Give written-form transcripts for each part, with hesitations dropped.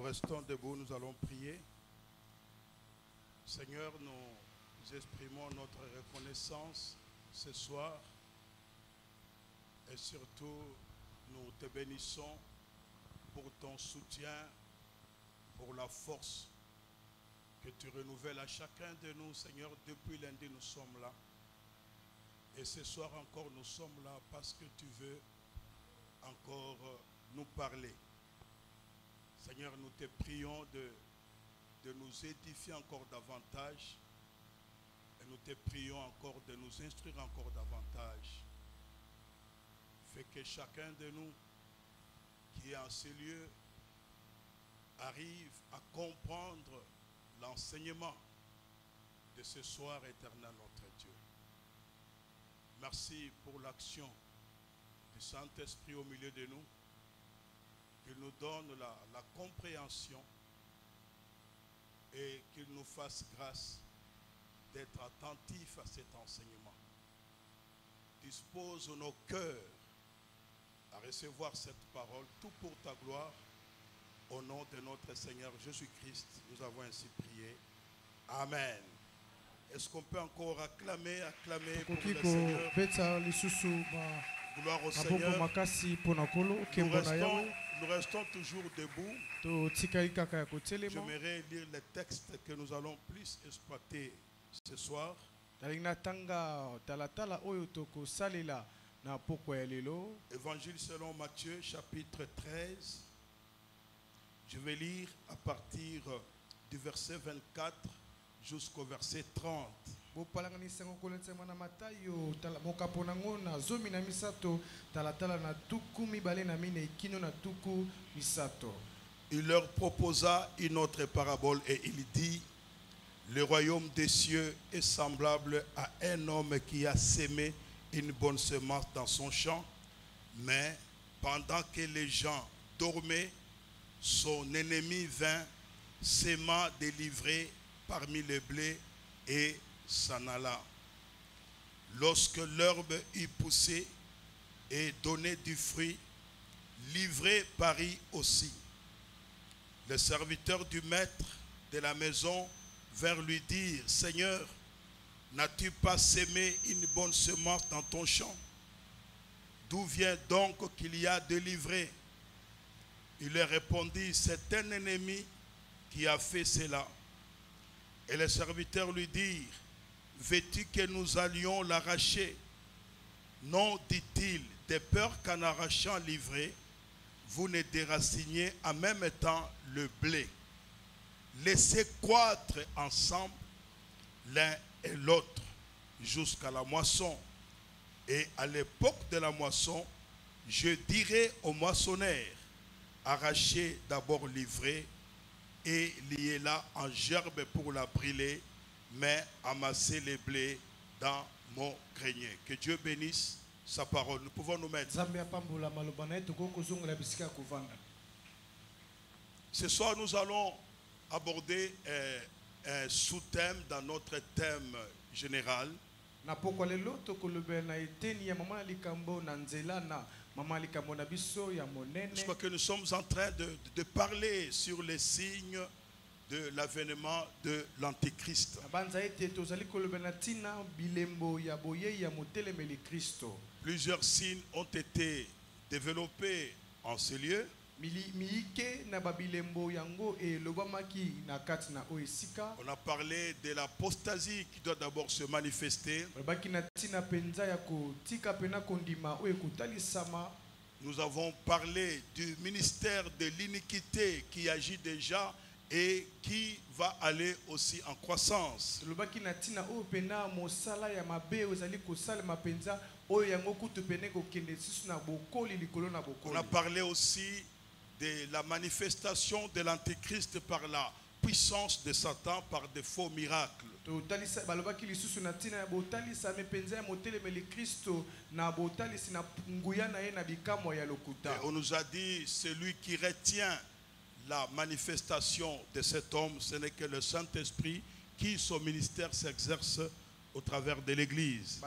restons debout, nous allons prier. Seigneur, nous exprimons notre reconnaissance ce soir et surtout nous te bénissons pour ton soutien, pour la force que tu renouvelles à chacun de nous. Seigneur, depuis lundi nous sommes là et ce soir encore nous sommes là parce que tu veux encore nous parler. Seigneur, nous te prions de nous édifier encore davantage et nous te prions encore de nous instruire encore davantage. Fais que chacun de nous qui est en ces lieux arrive à comprendre l'enseignement de ce soir éternel, notre Dieu. Merci pour l'action du Saint-Esprit au milieu de nous, qu'il nous donne la compréhension et qu'il nous fasse grâce d'être attentifs à cet enseignement. Dispose nos cœurs à recevoir cette parole, tout pour ta gloire. Au nom de notre Seigneur Jésus-Christ, nous avons ainsi prié. Amen. Est-ce qu'on peut encore acclamer pour le Seigneur? Gloire au Seigneur. Nous restons toujours debout. J'aimerais lire les textes que nous allons plus exploiter ce soir. Évangile selon Matthieu, chapitre 13. Je vais lire à partir du verset 24 jusqu'au verset 30. Il leur proposa une autre parabole et il dit: le royaume des cieux est semblable à un homme qui a sémé une bonne semence dans son champ, mais pendant que les gens dormaient, son ennemi vint, s'aima des livrées parmi les blés et s'en alla. Lorsque l'herbe eut poussé et donné du fruit, l'ivrée parut aussi. Le serviteur du maître de la maison vint lui dire: Seigneur, n'as-tu pas sémé une bonne semence dans ton champ? D'où vient donc qu'il y a de l'ivrée? Il leur répondit: c'est un ennemi qui a fait cela. Et les serviteurs lui dirent: veux-tu que nous allions l'arracher? Non, dit-il, de peur qu'en arrachant l'ivrée, vous ne déraciniez en même temps le blé. Laissez croître ensemble l'un et l'autre jusqu'à la moisson. Et à l'époque de la moisson, je dirai aux moissonneurs: arrachez d'abord l'ivrée et liez-la en gerbe pour la brûler, mais amassez les blés dans mon grenier. Que Dieu bénisse sa parole. Nous pouvons nous mettre. Ce soir, nous allons aborder un sous-thème dans notre thème général. Je crois que nous sommes en train de parler sur les signes de l'avènement de l'Antéchrist. Plusieurs signes ont été développés en ce lieu. On a parlé de l'apostasie qui doit d'abord se manifester. Nous avons parlé du ministère de l'iniquité qui agit déjà et qui va aller aussi en croissance. On a parlé aussi de la manifestation de l'Antéchrist par la puissance de Satan, par des faux miracles. Et on nous a dit: celui qui retient la manifestation de cet homme, ce n'est que le Saint-Esprit qui, son ministère, s'exerce au travers de l'Église.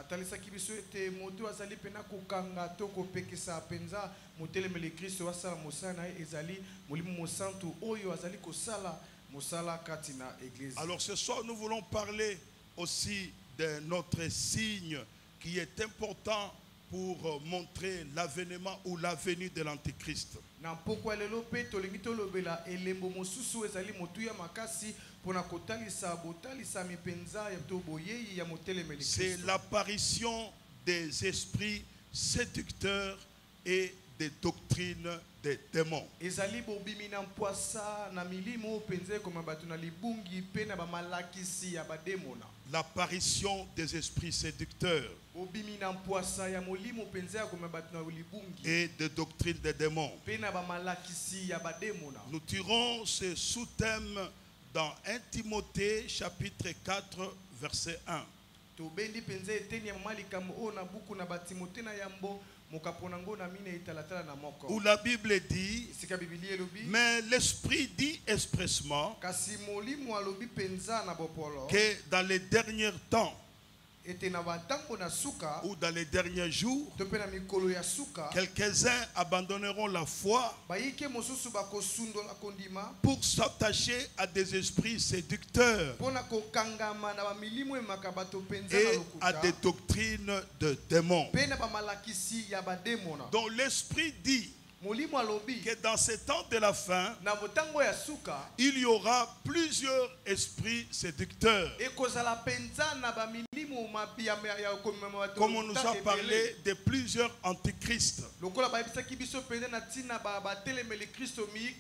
Alors ce soir, nous voulons parler aussi de notre signe qui est important pour montrer l'avènement ou l'avenue de l'Antéchrist. C'est l'apparition des esprits séducteurs et des doctrines des démons. L'apparition des esprits séducteurs et des doctrines des démons. Nous tirons ce sous-thème dans 1 Timothée chapitre 4 verset 1. Où la Bible dit, mais l'Esprit dit expressement que dans les derniers temps ou dans les derniers jours, quelques-uns abandonneront la foi pour s'attacher à des esprits séducteurs et à des doctrines de démons. Donc l'Esprit dit que dans ces temps de la fin, il y aura plusieurs esprits séducteurs. Comme on nous a parlé de plusieurs antichrists.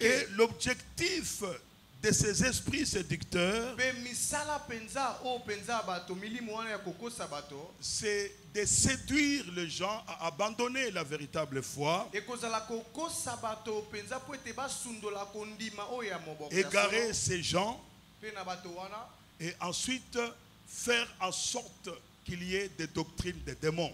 Et l'objectif de ces esprits séducteurs, c'est de séduire les gens à abandonner la véritable foi, égarer ces gens et ensuite faire en sorte qu'il y ait des doctrines des démons.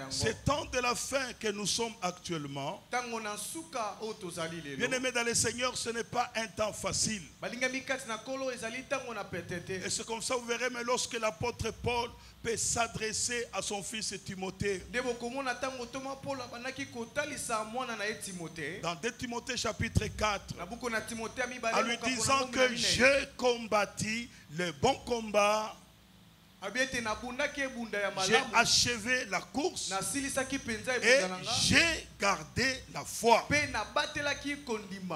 C'est temps de la fin que nous sommes actuellement. Bien-aimés dans le Seigneur, ce n'est pas un temps facile. Et c'est comme ça, vous verrez, mais lorsque l'apôtre Paul peut s'adresser à son fils Timothée, dans 2 Timothée chapitre 4, en lui disant que j'ai combattu le bon combat, j'ai achevé la course et j'ai gardé la foi.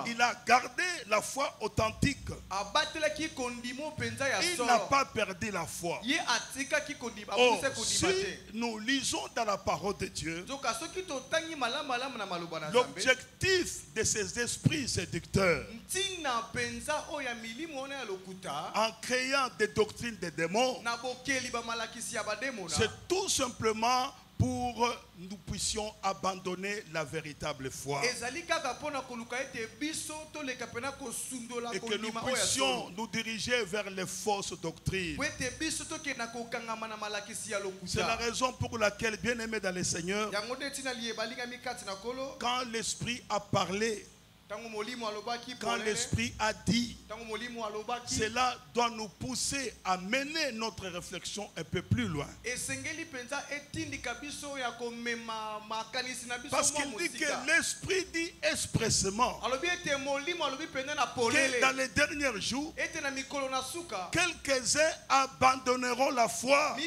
Il a gardé la foi authentique. Il n'a pas perdu la foi. Oh, si nous lisons dans la parole de Dieu, l'objectif de ces esprits séducteurs, en créant des doctrines des démons, c'est tout simplement pour nous puissions abandonner la véritable foi et que nous puissions nous diriger vers les fausses doctrines. C'est la raison pour laquelle, bien aimé dans le Seigneur, quand l'Esprit a parlé, quand l'Esprit a dit, cela doit nous pousser à mener notre réflexion un peu plus loin. Parce qu'il dit que l'Esprit dit expressément que dans les derniers jours, quelques-uns abandonneront la foi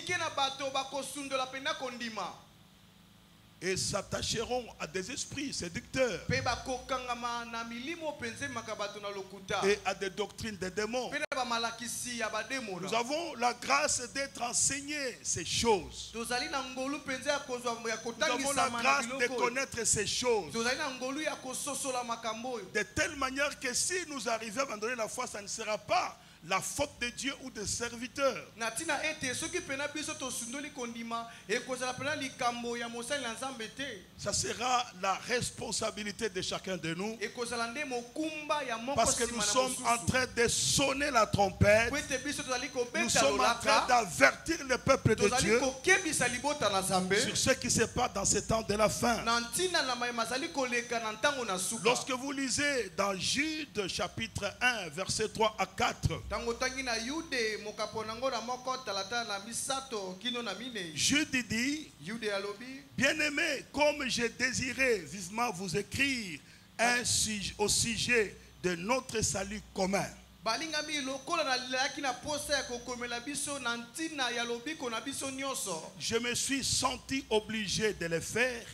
et s'attacheront à des esprits séducteurs et à des doctrines des démons. Nous avons la grâce d'être enseignés ces choses. Nous avons la grâce de connaître ces choses. De telle manière que si nous arrivons à abandonner la foi, ça ne sera pas la faute de Dieu ou des serviteurs. Ça sera la responsabilité de chacun de nous. Parce que nous sommes en train de sonner la trompette. Nous sommes en train d'avertir le peuple de Dieu sur ce qui se passe dans ces temps de la fin. Lorsque vous lisez dans Jude chapitre 1 verset 3 à 4, Jude dit: bien-aimés, comme j'ai désiré vivement vous écrire au sujet de notre salut commun, je me suis senti obligé de le faire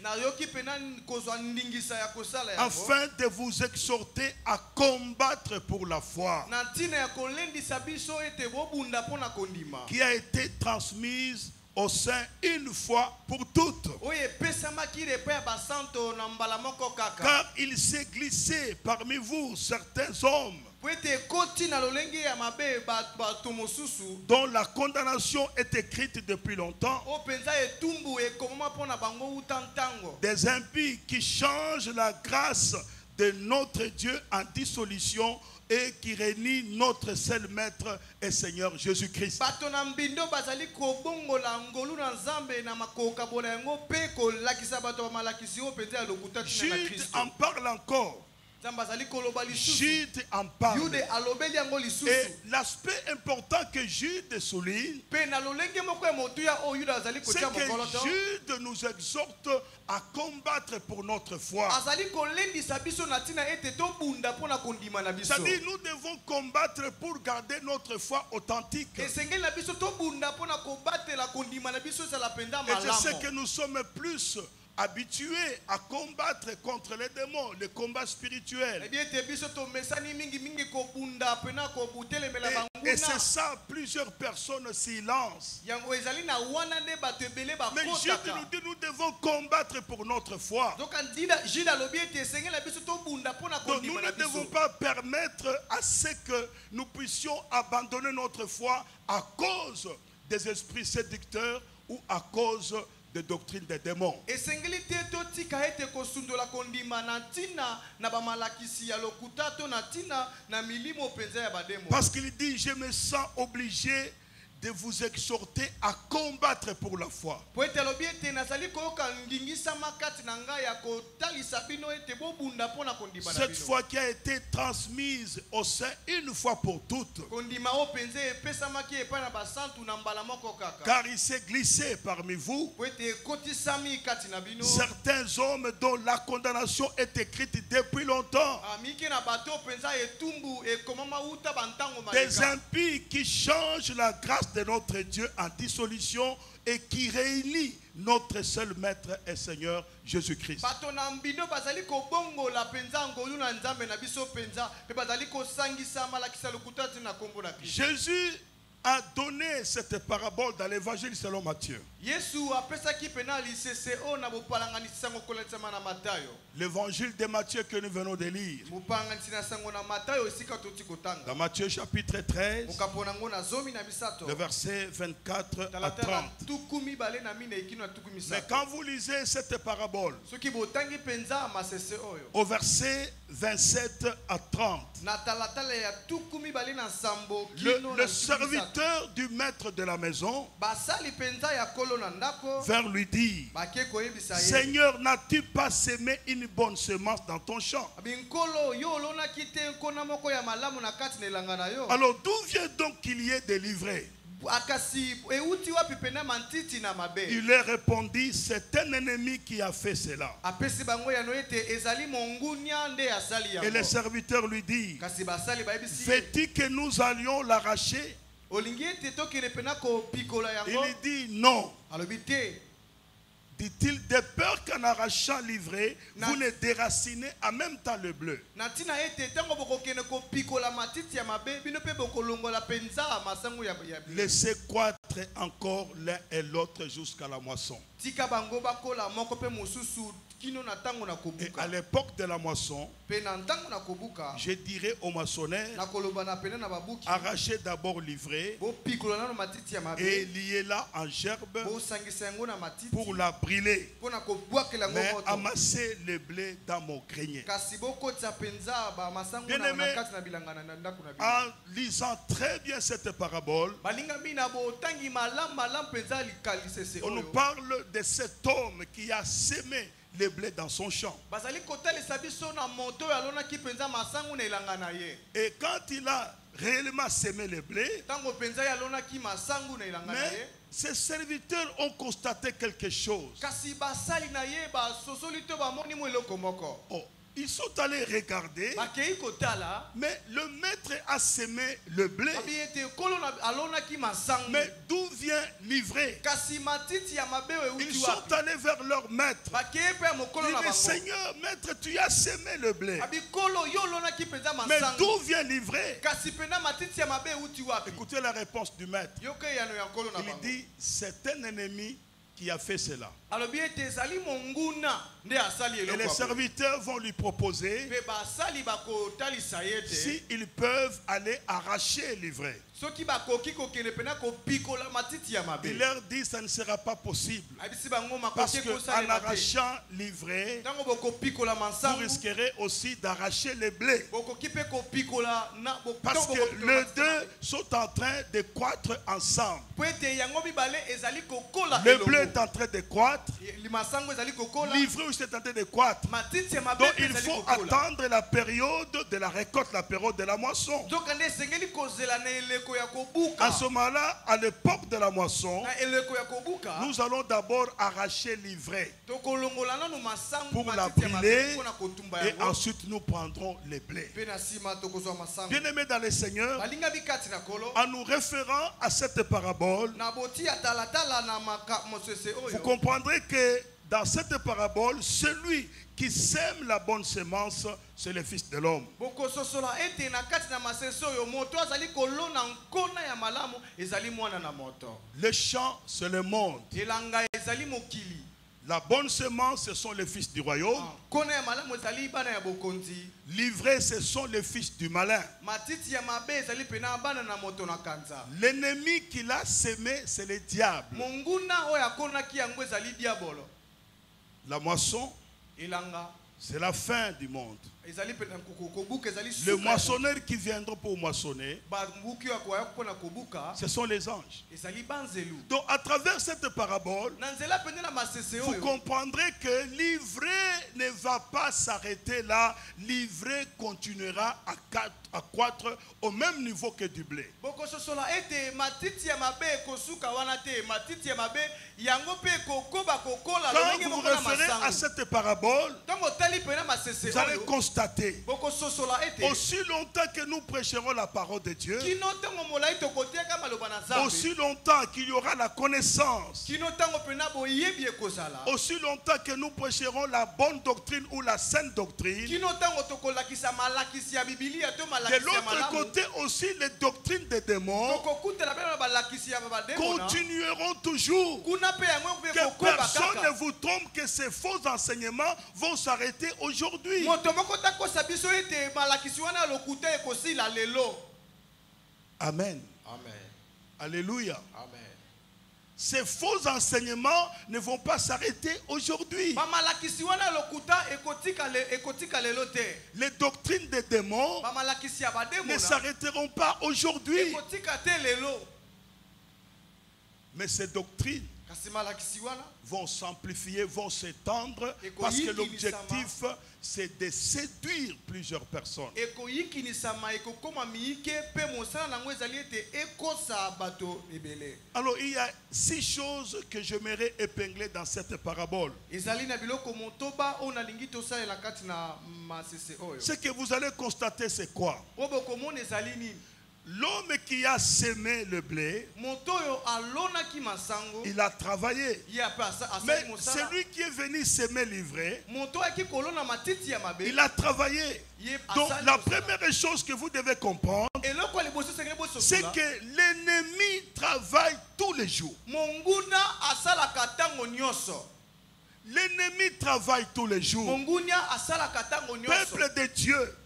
afin de vous exhorter à combattre pour la foi qui a été transmise au sein une fois pour toutes. Car il s'est glissé parmi vous certains hommes dont la condamnation est écrite depuis longtemps, des impies qui changent la grâce de notre Dieu en dissolution et qui réunit notre seul maître et Seigneur Jésus-Christ. Jude en parle encore. Jude en parle. Et l'aspect important que Jude souligne, c'est que Jude nous exhorte à combattre pour notre foi. C'est-à-dire nous devons combattre pour garder notre foi authentique. Et je sais que nous sommes plus habitués à combattre contre les démons, le combat spirituel. Et c'est ça, plusieurs personnes s'y lancent. Mais Jude nous dit nous devons combattre pour notre foi. Donc nous ne devons pas permettre à ce que nous puissions abandonner notre foi à cause des esprits séducteurs ou à cause de doctrine des démons. Parce qu'il dit: je me sens obligé de vous exhorter à combattre pour la foi. Cette foi qui a été transmise au sein une fois pour toutes. Car il s'est glissé parmi vous certains hommes dont la condamnation est écrite depuis longtemps. Des impies qui changent la grâce de notre Dieu en dissolution et qui réunit notre seul maître et Seigneur Jésus-Christ. Jésus a donné cette parabole dans l'évangile selon Matthieu. L'évangile de Matthieu que nous venons de lire. Dans Matthieu chapitre 13, le verset 24 à 30. Mais quand vous lisez cette parabole, au verset 27 à 30, le serviteur du maître de la maison vers lui dire: Seigneur, n'as-tu pas semé une bonne semence dans ton champ? Alors d'où vient donc qu'il y ait des livrées? Il leur répondit: c'est un ennemi qui a fait cela. Et le serviteur lui dit: veux-tu que nous allions l'arracher? Il dit non. Dit-il, de peur qu'en arrachant l'ivraie, vous ne déracinez en même temps le bleu. Laissez croître encore l'un et l'autre jusqu'à la moisson. Et à l'époque de la moisson, je dirais aux maçonnaires, arrachez d'abord l'ivraie et liez-la en gerbe pour la brûler, mais amassez le blé dans mon grenier. Bien-aimé, en lisant très bien cette parabole, on nous parle de cet homme qui a sémé le blé dans son champ. Et quand il a réellement sémé le blé, mais ses serviteurs ont constaté quelque chose. Oh, ils sont allés regarder, mais le maître a sémé le blé. Mais d'où vient l'ivraie? Ils sont allés vers leur maître. Ils disent, Seigneur, maître, tu as sémé le blé. Mais d'où vient l'ivraie? Écoutez la réponse du maître. Il dit, c'est un ennemi qui a fait cela. Et les serviteurs vont lui proposer s'ils peuvent aller arracher l'ivraie. Il leur dit ça ne sera pas possible. Parce qu'en arrachant l'ivraie, vous risquerez aussi d'arracher le blé. Parce que les deux sont en train de croître ensemble. Le blé est en train de croître. L'ivraie aussi est en train de croître. Donc il faut attendre la période de la récolte, la période de la moisson. À ce moment-là, à l'époque de la moisson, nous allons d'abord arracher l'ivraie pour la brûler et ensuite nous prendrons les blés. Bien-aimés dans le Seigneur, en nous référant à cette parabole, vous comprendrez que dans cette parabole, celui qui sème la bonne semence, c'est le Fils de l'homme. Le champ, c'est le monde. La bonne semence, ce sont les fils du royaume. L'ivraie, ce sont les fils du malin. L'ennemi qui l'a sémé, c'est le diable. La moisson, c'est la fin du monde. Le moissonneur qui viendra pour moissonner, ce sont les anges. Donc à travers cette parabole, vous comprendrez que l'ivraie ne va pas s'arrêter là. L'ivraie continuera à croître au même niveau que du blé. Quand vous vous référez à cette parabole, vous allez constater aussi longtemps que nous prêcherons la parole de Dieu, aussi longtemps qu'il y aura la connaissance, aussi longtemps que nous prêcherons la bonne doctrine ou la saine doctrine, de l'autre côté aussi les doctrines des démons continueront toujours. Que personne ne vous trompe que ces faux enseignements vont s'arrêter aujourd'hui. Amen. Amen. Alléluia. Amen. Ces faux enseignements ne vont pas s'arrêter aujourd'hui. Les doctrines des démons ne s'arrêteront pas aujourd'hui. Mais ces doctrines vont s'amplifier, vont s'étendre, parce que l'objectif, c'est de séduire plusieurs personnes. Alors, il y a 6 choses que j'aimerais épingler dans cette parabole. Ce que vous allez constater, c'est quoi? L'homme qui a sémé le blé, il a travaillé. Mais celui qui est venu s'aimer l'ivraie, il a travaillé. Donc la première chose que vous devez comprendre, c'est que l'ennemi travaille tous les jours. L'ennemi travaille tous les jours. Peuple de Dieu,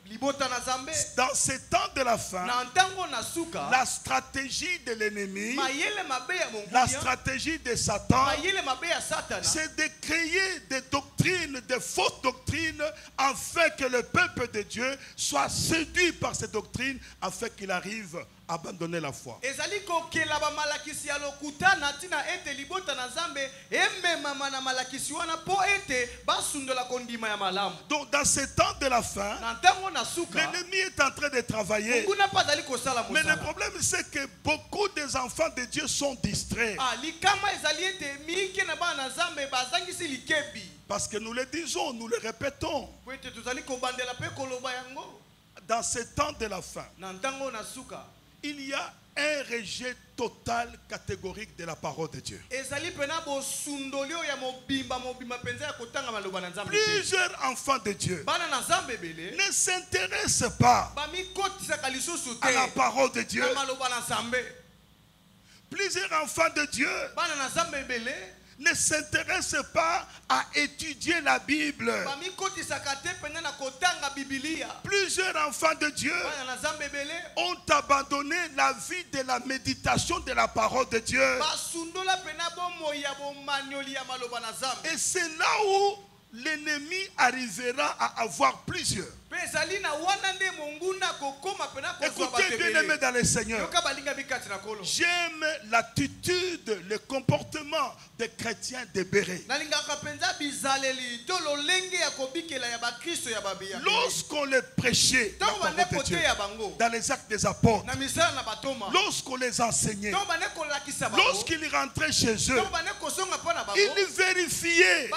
dans ces temps de la fin, la stratégie de l'ennemi, la stratégie de Satan, c'est de créer des doctrines, des fausses doctrines, afin que le peuple de Dieu soit séduit par ces doctrines, afin qu'il arrive à abandonner la foi. Donc dans ces temps de la fin, l'ennemi est en train de travailler. Mais le problème c'est que beaucoup des enfants de Dieu sont distraits. Parce que nous le disons, nous le répétons. Dans ces temps de la fin, il y a un rejet total, catégorique de la parole de Dieu. Plusieurs enfants de Dieu ne s'intéressent pas à la parole de Dieu. Plusieurs enfants de Dieu ne s'intéressent pas à étudier la Bible. Plusieurs enfants de Dieu ont abandonné la vie de la méditation de la parole de Dieu. Et c'est là où l'ennemi arrivera à avoir plusieurs. Écoutez, bien-aimés dans le Seigneur, j'aime l'attitude, le comportement des chrétiens de Béret. Lorsqu'on les prêchait la parole de Dieu, dans les actes des apôtres, lorsqu'on les enseignait, lorsqu'ils rentraient chez eux, ils vérifiaient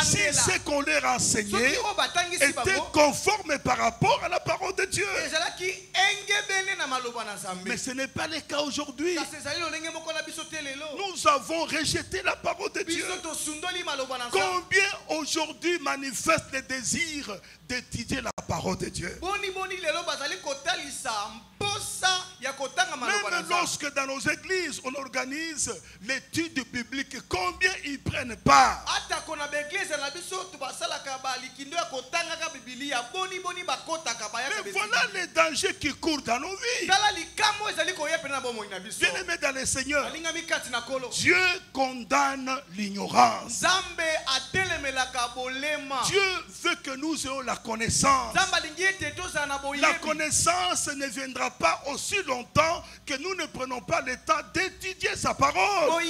si ce qu'on leur enseignait était conforme par rapport à la parole de Dieu. Mais ce n'est pas le cas aujourd'hui. Nous avons rejeté la parole de Dieu. Combien aujourd'hui manifestent le désir d'étudier la parole de Dieu? Même lorsque dans nos églises on organise l'étude biblique, combien ils prennent part? Mais voilà les dangers qui courent dans nos vies. Bien-aimés dans le Seigneur, Dieu condamne l'ignorance. Dieu veut que nous ayons la connaissance. La connaissance ne viendra pas aussi longtemps que nous ne prenons pas le temps d'étudier sa parole.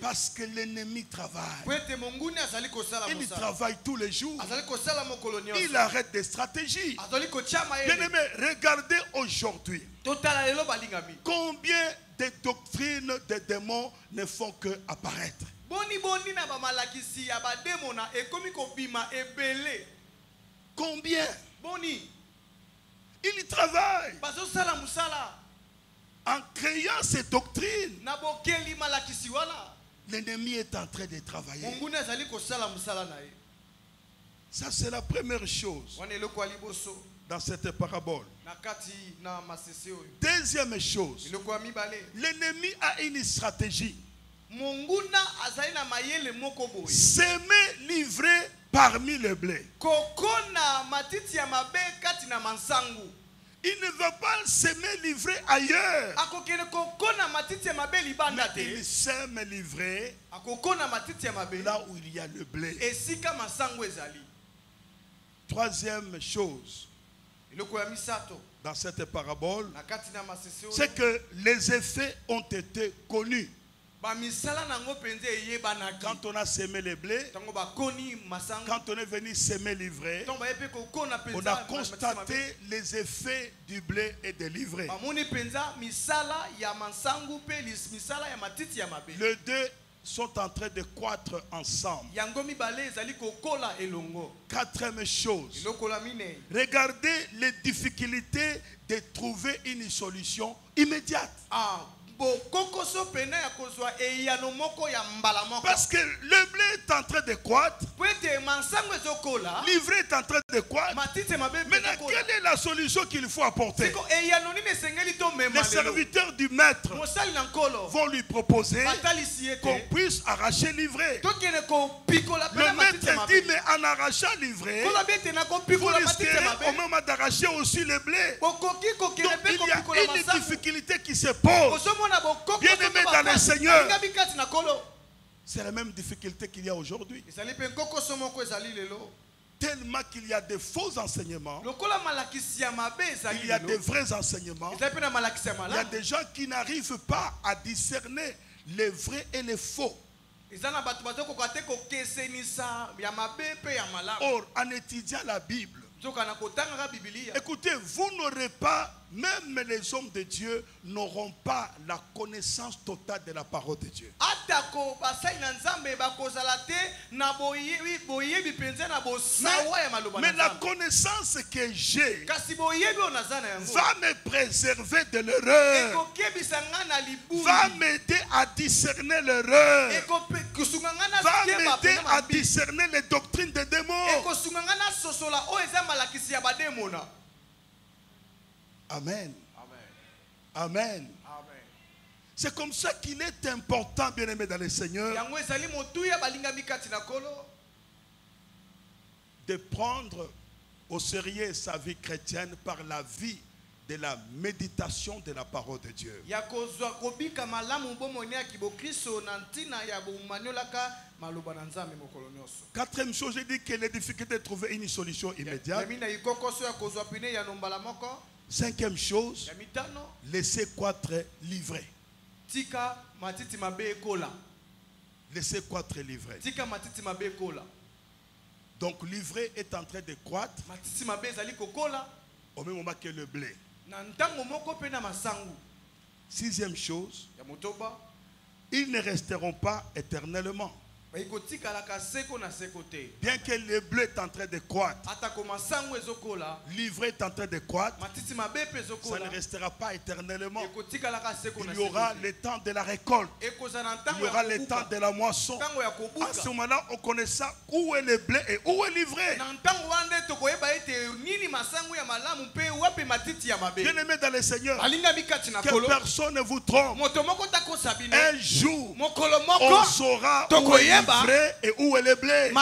Parce que l'ennemi travaille. Il travaille tous les jours. Il arrête des stratégies. Bien-aimés, regardez aujourd'hui. Combien de doctrines des démons ne font que apparaître? Combien? Il travaille en créant ces doctrines. L'ennemi est en train de travailler. Ça, c'est la première chose dans cette parabole. Deuxième chose, l'ennemi a une stratégie. S'aimer livrer parmi le blé. Il ne va pas s'aimer livrer ailleurs. Mais il s'aime livrer là où il y a le blé. Troisième chose dans cette parabole, c'est que les effets ont été connus. Quand on a semé les blés, quand on est venu semer l'ivraie, on a constaté les effets du blé et de l'ivraie. Les deux sont en train de croître ensemble. Quatrième chose, regardez les difficultés de trouver une solution immédiate. Parce que le blé est en train de croître, L'ivraie est en train de quoi? Maintenant, quelle est la solution qu'il faut apporter? Les serviteurs du maître vont lui proposer qu'on puisse arracher l'ivraie. Le maître dit, mais en arrachant l'ivraie, vous risquerez au moment d'arracher aussi le blé. Donc il y a une difficulté qui se pose. Bien aimé dans le Seigneur, c'est la même difficulté qu'il y a aujourd'hui. Tellement qu'il y a de faux enseignements, il y a de vrais enseignements, il y a des gens qui n'arrivent pas à discerner les vrais et les faux. Or, en étudiant la Bible, écoutez, vous n'aurez pas, même les hommes de Dieu n'auront pas la connaissance totale de la parole de Dieu. Mais la connaissance que j'ai va me préserver de l'erreur, va m'aider à discerner l'erreur, va m'aider à discerner les doctrines des démons. Amen. Amen. C'est comme ça qu'il est important, bien aimé dans le Seigneur, de prendre au sérieux sa vie chrétienne par la vie de la méditation de la parole de Dieu. Quatrième chose, j'ai dit que les difficultés de trouver une solution immédiate. Cinquième chose, laissez croître l'ivraie. Laissez croître l'ivraie. Donc l'ivraie est en train de croître au même moment que le blé. Sixième chose, ils ne resteront pas éternellement. Bien que le blé est en train de croître, l'ivraie est en train de croître, ça ne restera pas éternellement. Il y aura le temps de la récolte, il y aura le temps de la moisson. À ce moment-là, on connaîtra où est le blé et où est l'ivraie. Bien aimé dans le Seigneur, que personne ne vous trompe. Un jour, on saura où est l'ivraie et où est le blé.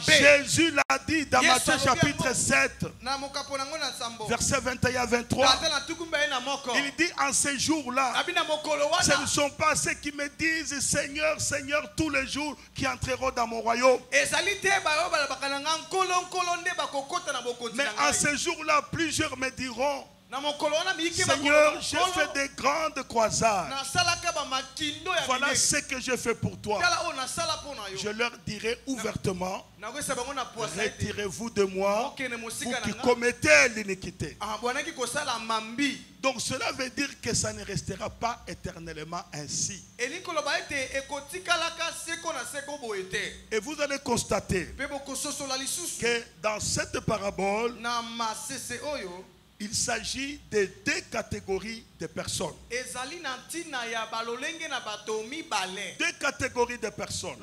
Jésus l'a dit dans Matthieu chapitre 7, verset 21 à 23. Il dit en ces jours-là, ce ne sont pas ceux qui me disent Seigneur, Seigneur tous les jours qui entreront dans mon royaume. Mais en ces jours-là, plusieurs me diront Seigneur, j'ai fait de grandes croisades. Voilà ce que j'ai fait pour toi. Je leur dirai ouvertement, retirez-vous de moi, vous qui commettez l'iniquité. Donc cela veut dire que ça ne restera pas éternellement ainsi. Et vous allez constater que dans cette parabole, il s'agit de deux catégories de personnes. Deux catégories de personnes.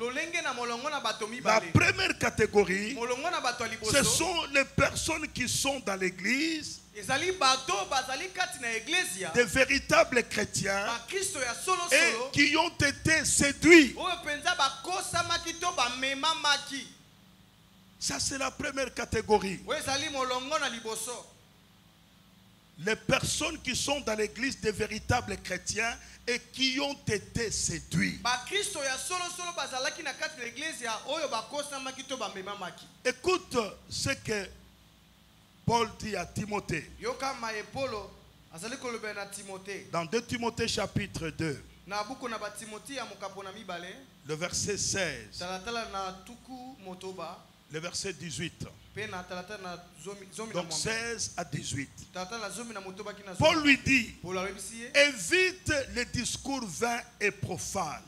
La première catégorie, ce sont les personnes qui sont dans l'église, des véritables chrétiens et qui ont été séduits. Ça, c'est la première catégorie. Les personnes qui sont dans l'église des véritables chrétiens et qui ont été séduits. Écoute ce que Paul dit à Timothée. Dans 2 Timothée chapitre 2, le verset 16, le verset 18. Donc 16 à 18. Paul lui dit, évite les discours vains et profanes.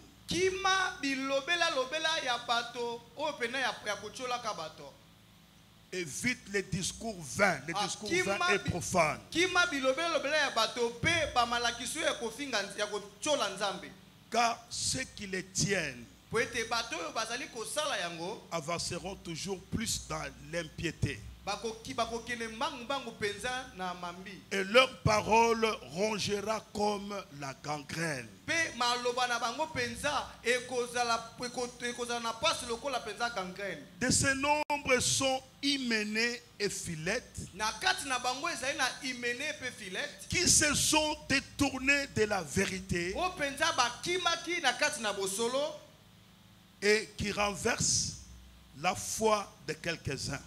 Évite les discours vains et profanes. Car ceux qui les tiennent avanceront toujours plus dans l'impiété. Et leur parole rongera comme la gangrène. De ces nombres sont Hyménée et Philette, qui se sont détournés de la vérité et qui renversent la foi de quelques-uns.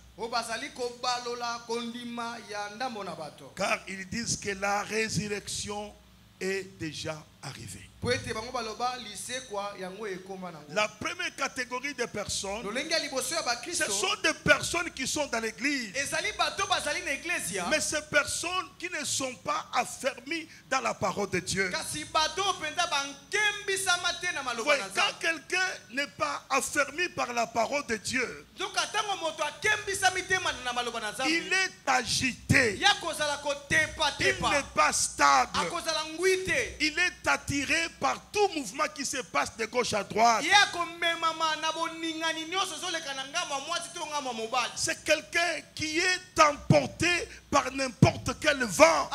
Car ils disent que la résurrection est déjà arrivée. La première catégorie de personnes, ce sont des personnes qui sont dans l'église. Mais ces personnes qui ne sont pas affermies dans la parole de Dieu. Ouais, quand quelqu'un n'est pas affermi par la parole de Dieu, il est agité. Il n'est pas stable. Il est attiré par tout mouvement qui se passe de gauche à droite. C'est quelqu'un qui est emporté par n'importe quel vent.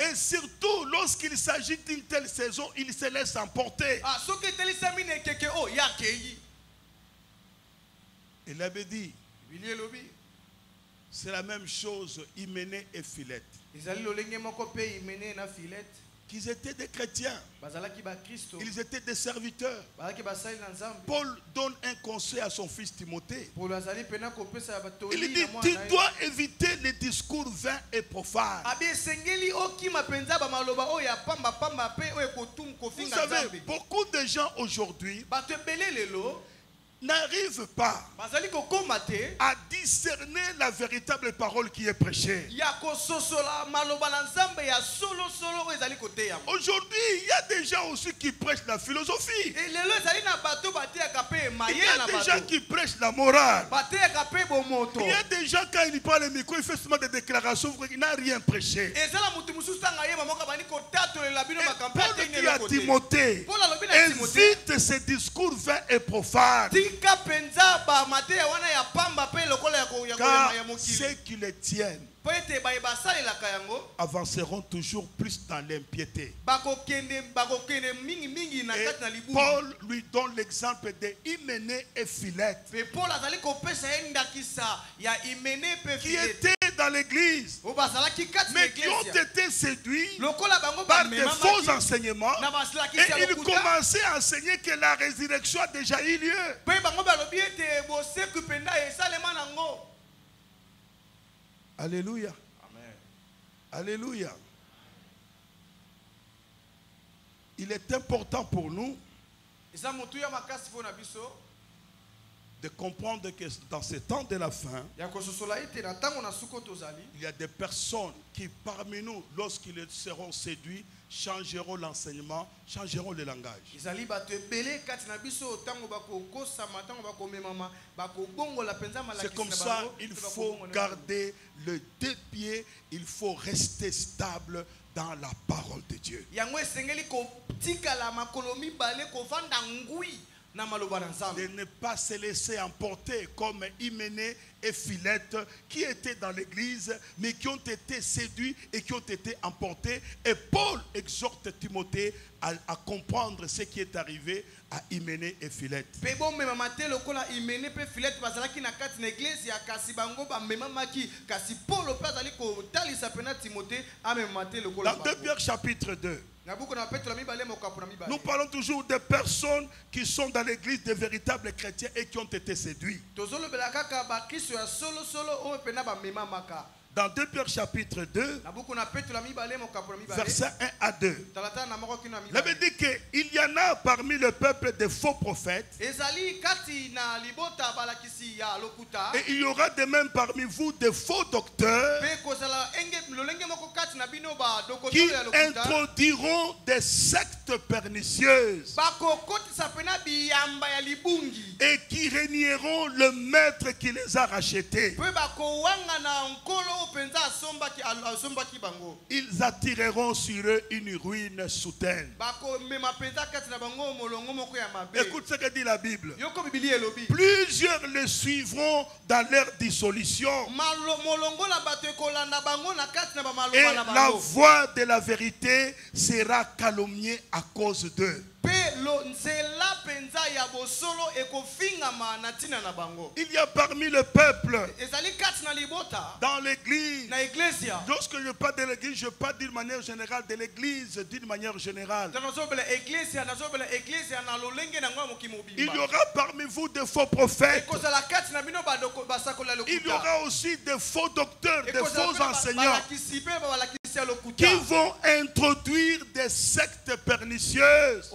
Et surtout lorsqu'il s'agit d'une telle saison, il se laisse emporter. Il avait dit, c'est la même chose, Hyménée et Philette. Qu'ils étaient des chrétiens. Ils étaient des serviteurs. Paul donne un conseil à son fils Timothée. Il dit, tu dois éviter les discours vains et profanes. Vous savez, beaucoup de gens aujourd'hui n'arrivent pas à discerner la véritable parole qui est prêchée. Aujourd'hui, il y a des gens aussi qui prêchent la philosophie. Il y a des gens qui prêchent la morale. Il y a des gens, quand ils parlent le micro, ils font seulement des déclarations, il n'a rien prêché. Paul dit à Timothée, évite ces discours vains et profanes. Car ceux qui les tiennent avanceront toujours plus dans l'impiété. Paul lui donne l'exemple de Hyménée et Philette, qui étaient dans l'église, mais qui ont été séduits par des faux enseignements, et ils commençaient à enseigner que la résurrection a déjà eu lieu. Alléluia. Amen. Alléluia. Il est important pour nous de comprendre que dans ce temps de la fin, il y a des personnes qui parmi nous, lorsqu'ils seront séduits, changeront l'enseignement, changeront le langage. C'est comme ça, il faut garder le deux pieds, il faut rester stable dans la parole de Dieu. De ne pas se laisser emporter comme Hyménée et Philette qui étaient dans l'église mais qui ont été séduits et qui ont été emportés. Et Paul exhorte Timothée à comprendre ce qui est arrivé à Hyménée et Philette. Dans 2 Pierre chapitre 2, nous parlons toujours des personnes qui sont dans l'église, des véritables chrétiens et qui ont été séduits. Dans 2 Pierre chapitre 2, versets 1 à 2. Il avait dit qu'il y en a parmi le peuple des faux prophètes. Et il y aura de même parmi vous des faux docteurs qui introduiront des sectes pernicieuses et qui régneront le maître qui les a rachetés. ils attireront sur eux une ruine soudaine. Écoute ce que dit la Bible. Plusieurs les suivront dans leur dissolution. Et la voix de la vérité sera calomniée à cause d'eux. Il y a parmi le peuple, dans l'église, lorsque je parle de l'église, je parle d'une manière générale, de l'église d'une manière générale. Il y aura parmi vous des faux prophètes. Il y aura aussi des faux docteurs, des faux enseignants qui vont introduire des sectes pernicieuses.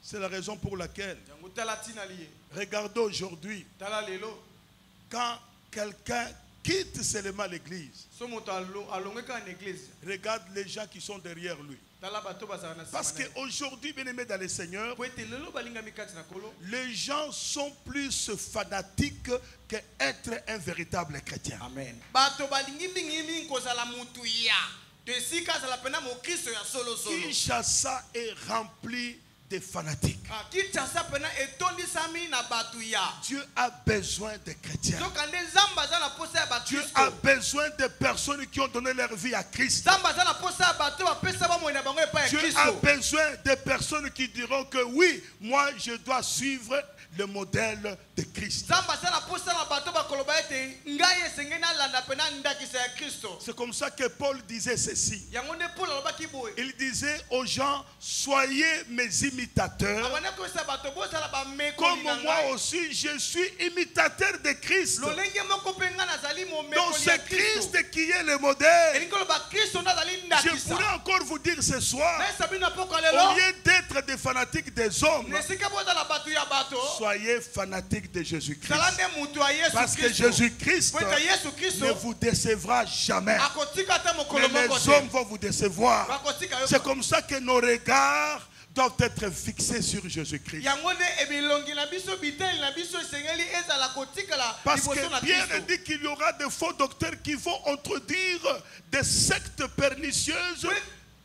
C'est la raison pour laquelle, regardez aujourd'hui, quand quelqu'un quitte seulement l'église, regarde les gens qui sont derrière lui. Parce qu'aujourd'hui, bien aimés dans le Seigneur, les gens sont plus fanatiques qu'être un véritable chrétien. Amen. Kinshasa est rempli de fanatiques. Dieu a besoin de chrétiens. Dieu a besoin de personnes qui ont donné leur vie à Christ. Dieu a besoin de personnes qui diront que oui, moi je dois suivre le modèle de Christ. C'est comme ça que Paul disait ceci. Il disait aux gens, soyez mes imitateurs, comme moi aussi je suis imitateur de Christ. Donc c'est Christ qui est le modèle. Je pourrais encore vous dire ce soir, au lieu d'être des fanatiques des hommes, soyez fanatiques de Jésus-Christ. Parce que Jésus-Christ ne vous décevra jamais. Mais les hommes vont vous décevoir. C'est comme ça que nos regards doivent être fixés sur Jésus-Christ. Parce que Pierre dit qu'il y aura des faux docteurs qui vont introduire des sectes pernicieuses.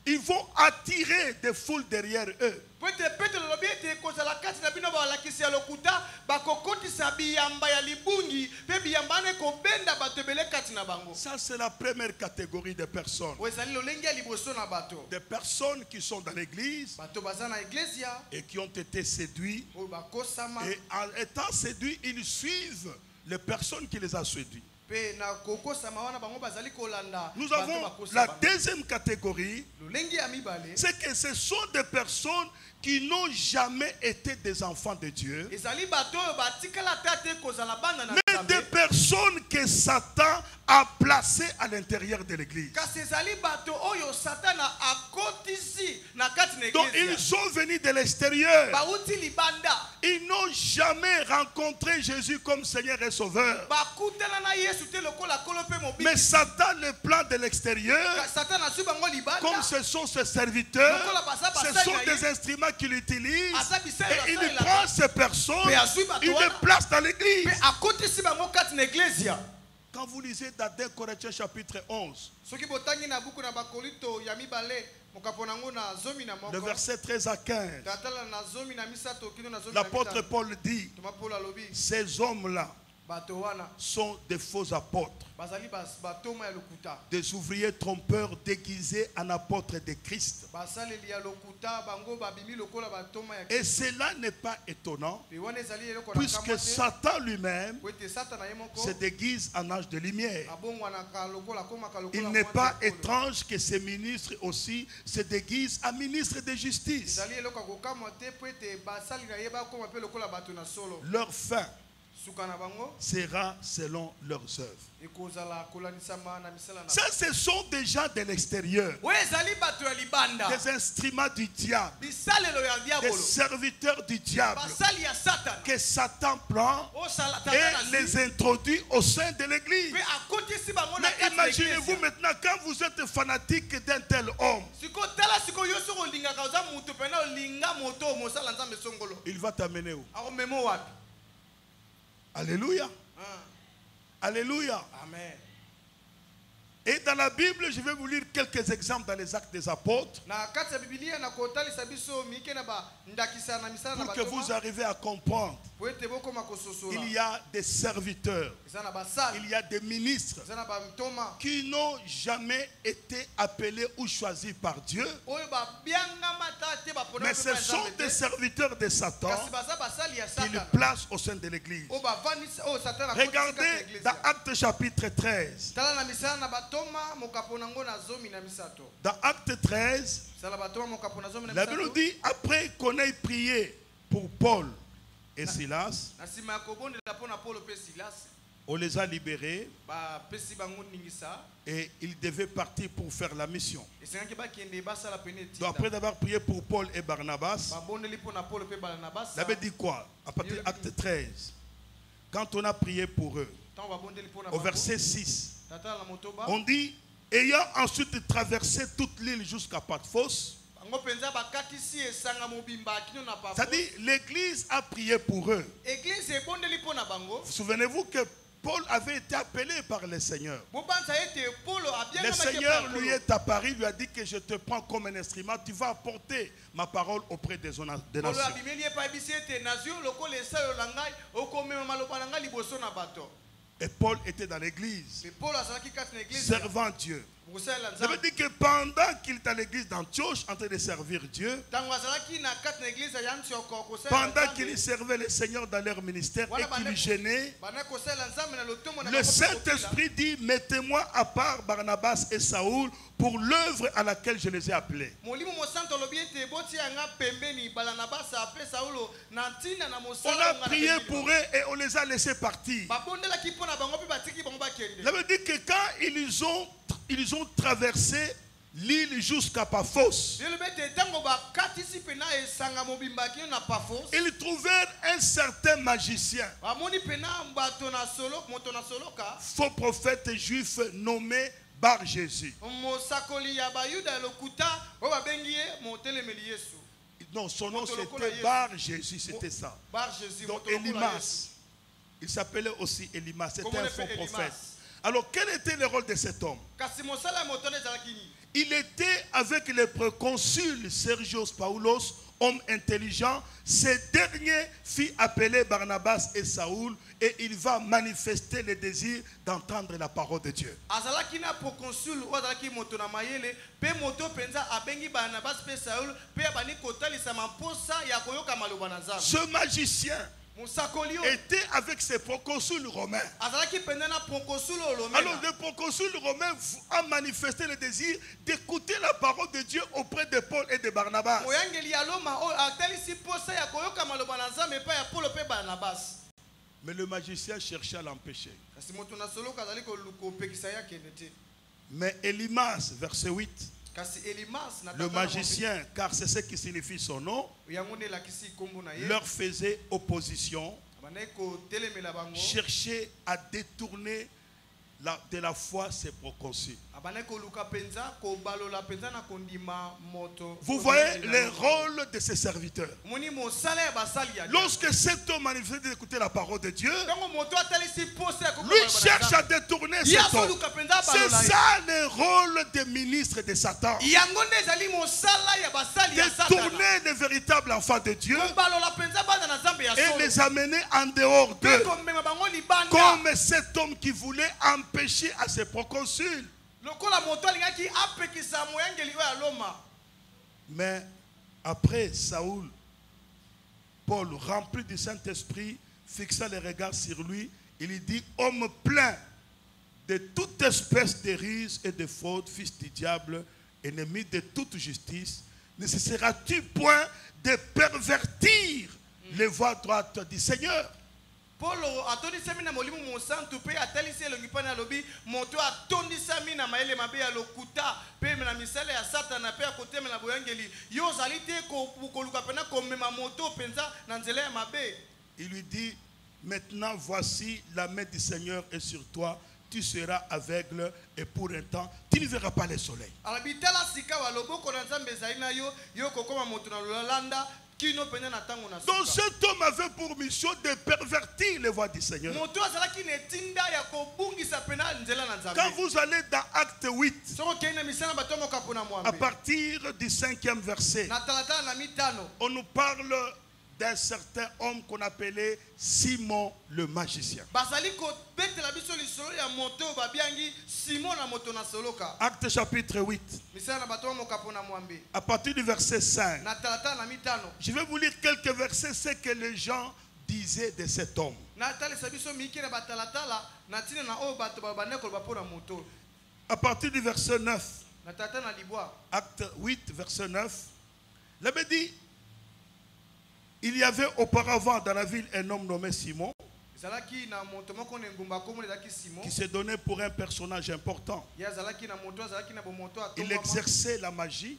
Ils vont attirer des foules derrière eux. Ça, c'est la première catégorie de personnes. Des personnes qui sont dans l'église et qui ont été séduits. Et en étant séduits, ils suivent les personnes qui les ont séduits. Nous avons la deuxième catégorie, c'est que ce sont des personnes qui n'ont jamais été des enfants de Dieu, mais des personnes que Satan a placées à l'intérieur de l'église. Donc ils sont venus de l'extérieur. Ils n'ont jamais rencontré Jésus comme Seigneur et Sauveur. Mais Satan les plante de l'extérieur. Comme ce sont ses serviteurs, ce sont des instruments qu'il utilise. Et il prend ces personnes, il les place dans l'église. Quand vous lisez dans 2 Corinthiens chapitre 11, le verset 13 à 15, l'apôtre Paul dit, ces hommes-là sont des faux apôtres, des ouvriers trompeurs déguisés en apôtres de Christ. Et cela n'est pas étonnant, puisque Satan lui-même se déguise en ange de lumière. Il n'est pas étrange que ces ministres aussi se déguisent en ministres de justice. Leur fin sera selon leurs œuvres. Ça, ce sont des gens de l'extérieur, des instruments du diable, des serviteurs du diable que Satan prend et les introduit au sein de l'église. Mais imaginez-vous maintenant, quand vous êtes fanatique d'un tel homme, il va t'amener où? Alléluia. Alléluia. Amen. Et dans la Bible, je vais vous lire quelques exemples dans les Actes des Apôtres pour que vous arriviez à comprendre. Il y a des serviteurs, il y a des ministres qui n'ont jamais été appelés ou choisis par Dieu, mais ce sont des serviteurs de Satan qu'il place au sein de l'Église. Regardez dans Actes chapitre 13. Dans Acte 13, la Bible nous dit, après qu'on ait prié pour Paul et Silas, on les a libérés et ils devaient partir pour faire la mission. Donc après avoir prié pour Paul et Barnabas, la Bible dit quoi? À partir de Acte 13, quand on a prié pour eux, au verset 6, on dit, ayant ensuite traversé toute l'île jusqu'à Paphos, c'est-à-dire l'église a prié pour eux. Souvenez-vous que Paul avait été appelé par le Seigneur. Le Seigneur lui est apparu, lui a dit que je te prends comme un instrument, tu vas apporter ma parole auprès des nations. Et Paul était dans l'église, servant Dieu. Ça veut dire que pendant qu'il était à l'église d'Antioche en train de servir Dieu, pendant qu'il servait le Seigneur dans leur ministère et qu'il gênait, le Saint-Esprit dit, mettez-moi à part Barnabas et Saoul pour l'œuvre à laquelle je les ai appelés. On a prié pour eux et on les a laissés partir. Ça veut dire que quand ils ont traversé l'île jusqu'à Paphos, ils trouvèrent un certain magicien, faux prophète juif nommé Bar Jésus. Non, son nom c'était Bar Jésus, c'était ça. Donc Elimas, il s'appelait aussi Elimas, c'était un faux prophète. Alors quel était le rôle de cet homme? Il était avec le proconsul Sergios Paulos, homme intelligent. Ce dernier fit appeler Barnabas et Saoul et il va manifester le désir d'entendre la parole de Dieu. Ce magicien était avec ses proconsuls romains. Alors le proconsul romain a manifesté le désir d'écouter la parole de Dieu auprès de Paul et de Barnabas. Mais le magicien cherchait à l'empêcher. Mais Elimas, verset 8, le magicien, car c'est ce qui signifie son nom, leur faisait opposition, cherchait à détourner de la foi ses proconsuls. Vous voyez le rôle de ces serviteurs. Lorsque cet homme manifeste d'écouter la parole de Dieu, lui cherche à détourner cet homme. C'est ça le rôle des ministres de Satan. Détourner les véritables enfants de Dieu et les amener en dehors d'eux. Comme cet homme qui voulait empêcher à ses proconsuls. Mais après Saoul, Paul, rempli du Saint-Esprit, fixa les regards sur lui. Il lui dit, homme plein de toute espèce de ruse et de faute, fils du diable, ennemi de toute justice, ne cesseras-tu point de pervertir les voies droites du Seigneur? Paul atondi samina molimu monsantu pe atalisi elongi pana lobi moto atondi samina maele mabe ya lokuta pe na misale ya satana pe akote na boyangeli yo zalite ko koluka pena ko mema moto penza na nzela ya mabe. Il lui dit, maintenant voici la main du Seigneur est sur toi, tu seras aveugle et pour un temps tu ne verras pas le soleil. Alabitala sika wa loboko na nzambe zaina yo yo kokoma moto na lolanda Donc cet homme avait pour mission de pervertir les voies du Seigneur. Quand vous allez dans Acte 8, à partir du 5e verset, on nous parle d'un certain homme qu'on appelait Simon le magicien. Acte chapitre 8. À partir du verset 5. Je vais vous lire quelques versets, ce que les gens disaient de cet homme. À partir du verset 9. Acte 8, verset 9. L'Abbé dit, il y avait auparavant dans la ville un homme nommé Simon qui se donnait pour un personnage important. Il exerçait la magie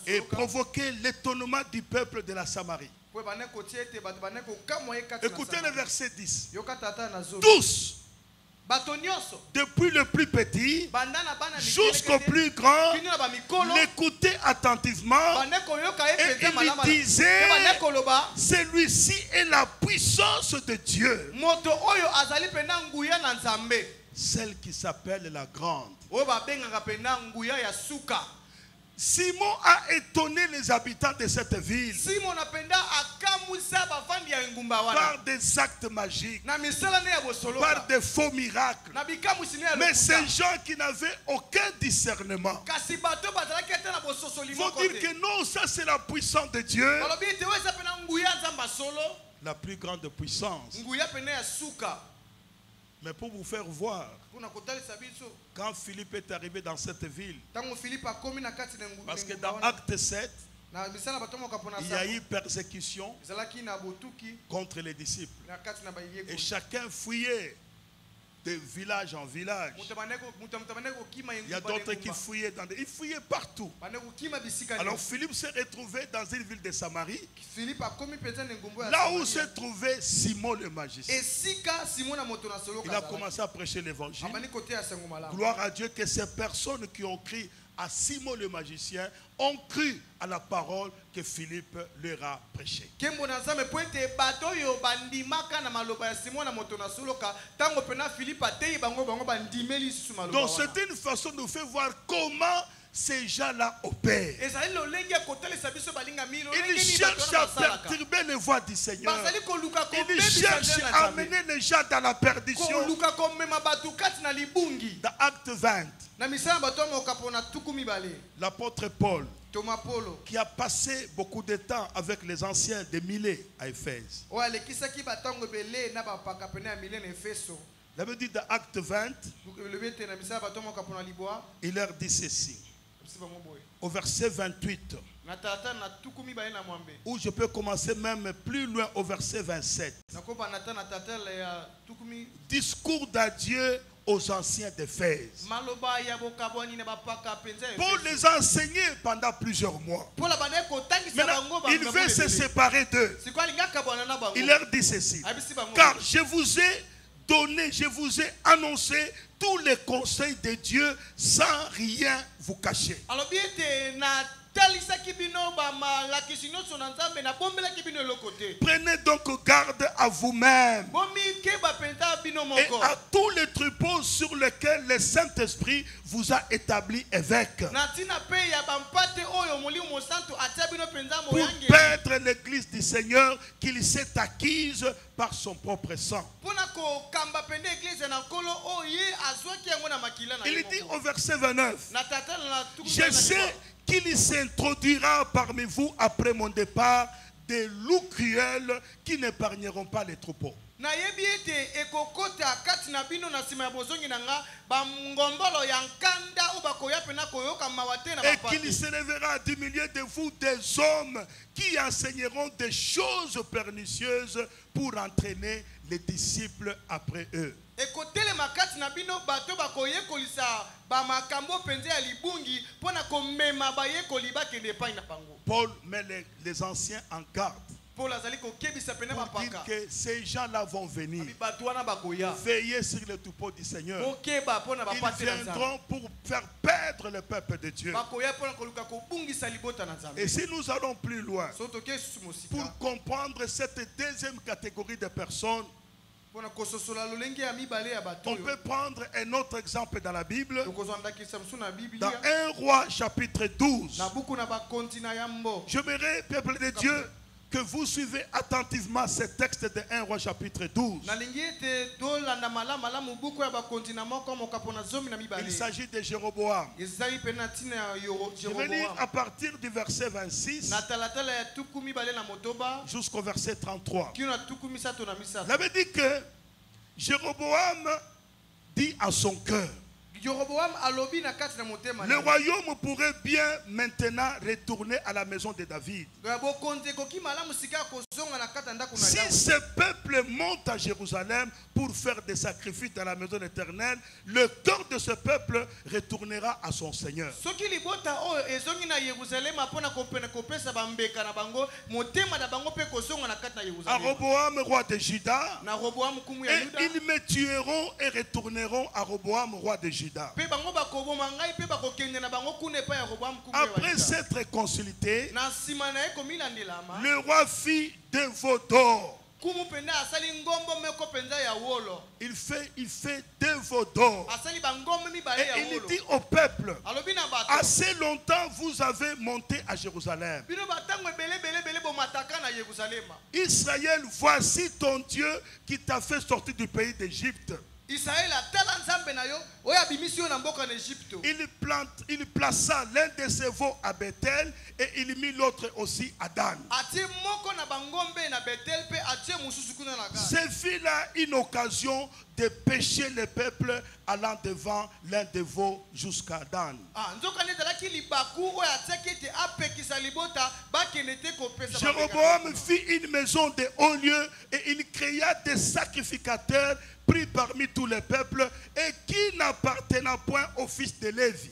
et provoquait l'étonnement du peuple de la Samarie. Écoutez le verset 10. Tous, depuis le plus petit jusqu'au plus grand, l'écoutaient attentivement et il lui disait, celui-ci est la puissance de Dieu, celle qui s'appelle la grande. Simon a étonné les habitants de cette ville par des actes magiques, par des faux miracles. Mais ces gens qui n'avaient aucun discernement vont dire que non, ça c'est la puissance de Dieu, la plus grande puissance. Mais pour vous faire voir, quand Philippe est arrivé dans cette ville, parce que dans Acte 7, il y a eu persécution contre les disciples. Et chacun fuyait de village en village. Il y a d'autres qui fouillaient ils fouillaient partout. Alors Philippe s'est retrouvé dans une ville de Samarie, là où se trouvait Simon le magicien. Il a commencé à prêcher l'évangile. Gloire à Dieu que ces personnes qui ont cru à Simon le magicien ont cru à la parole que Philippe leur a prêchée. Donc c'est une façon de nous faire voir comment ces gens-là opèrent. Ils cherchent à perturber les voies du Seigneur. Ils cherchent à amener les gens dans la perdition. Dans Acte 20, l'apôtre Paul, qui a passé beaucoup de temps avec les anciens de Milet à Éphèse, il avait dit dans Acte 20, il leur dit ceci, au verset 28, où je peux commencer même plus loin au verset 27. Discours d'adieu aux anciens d'Éphèse, pour les enseigner pendant plusieurs mois. Maintenant, il veut se séparer d'eux. Il leur dit ceci, car je vous ai donné, je vous ai annoncé tous les conseils de Dieu sans rien vous cacher. Prenez donc garde à vous-même et à tous les troupeaux sur lesquels le Saint-Esprit vous a établi évêque, pour paître l'église du Seigneur qu'il s'est acquise par son propre sang. Il dit au verset 29, je sais qu'il s'introduira parmi vous après mon départ des loups cruels qui n'épargneront pas les troupeaux. Et qu'il s'élèvera du milieu de vous des hommes qui enseigneront des choses pernicieuses pour entraîner les disciples après eux. Paul met les anciens en garde. Paul azali kokebisa pene pour dire bapaka. que ces gens-là vont venir. Bato wana bakoya. Veillez sur le troupeau du Seigneur. Kokeba pona Ils bapate na viendront pour faire perdre le peuple de Dieu. bakoya pona koluka kobungisa libota na Nzambe. Et si nous allons plus loin, Soto ke sumosika. pour comprendre cette deuxième catégorie de personnes, Pona kososola lolenge ya mibale ya bato. on peut prendre un autre exemple dans la Bible. Tokozanda kisamsu na Dans Biblia. 1 Roi chapitre 12. Na buku na bakontina ya mbo. J'aimerais, peuple de Dieu, que vous suivez attentivement ce texte de 1 Roi chapitre 12. Nalingi ete dolanda malamu buku ya bakontina moko mokapona zomi na mibale. Il s'agit de Jéroboam. Ezali pena tina ya Je vais lire Jeroboam. à partir du verset 26 Na talatala ya tuku mibale na motoba. jusqu'au verset 33. Kino na tuku misato na misato. Il avait dit que Jéroboam dit à son cœur, Jeroboam alobi na kati na motema. le royaume pourrait bien maintenant retourner à la maison de David. Si ce peuple monte à Jérusalem pour faire des sacrifices dans la maison éternelle, le cœur de ce peuple retournera à son Seigneur. À Roboam, roi de Juda, et ils me tueront et retourneront à Roboam, roi de Juda. Après s'être consulté, le roi fit deux veaux d'or. Il fait deux veaux d'or. Et il dit au peuple, assez longtemps vous avez monté à Jérusalem. Israël, voici ton Dieu qui t'a fait sortir du pays d'Égypte. Il plaça l'un de ses veaux à Bethel et il mit l'autre aussi à Dan. Ce fut là une occasion de pécher le peuple allant devant l'un des veaux jusqu'à Dan. Jéroboam fit une maison de haut lieu et il créa des sacrificateurs pris parmi tous les peuples et qui n'appartenaient point au fils de Lévi.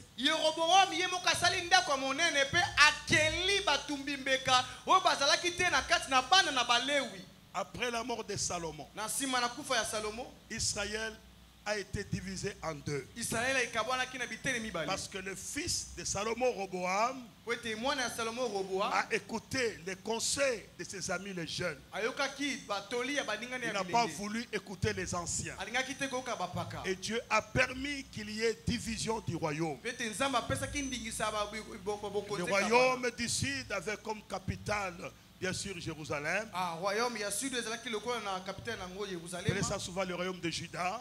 Après la mort de Salomon, Israël a été divisé en deux. Parce que le fils de Salomon, Roboam, a écouté les conseils de ses amis les jeunes. Il n'a pas voulu écouter les anciens. Et Dieu a permis qu'il y ait division du royaume. Le royaume du sud avait comme capitale bien sûr Jérusalem. On ça souvent le royaume de Juda.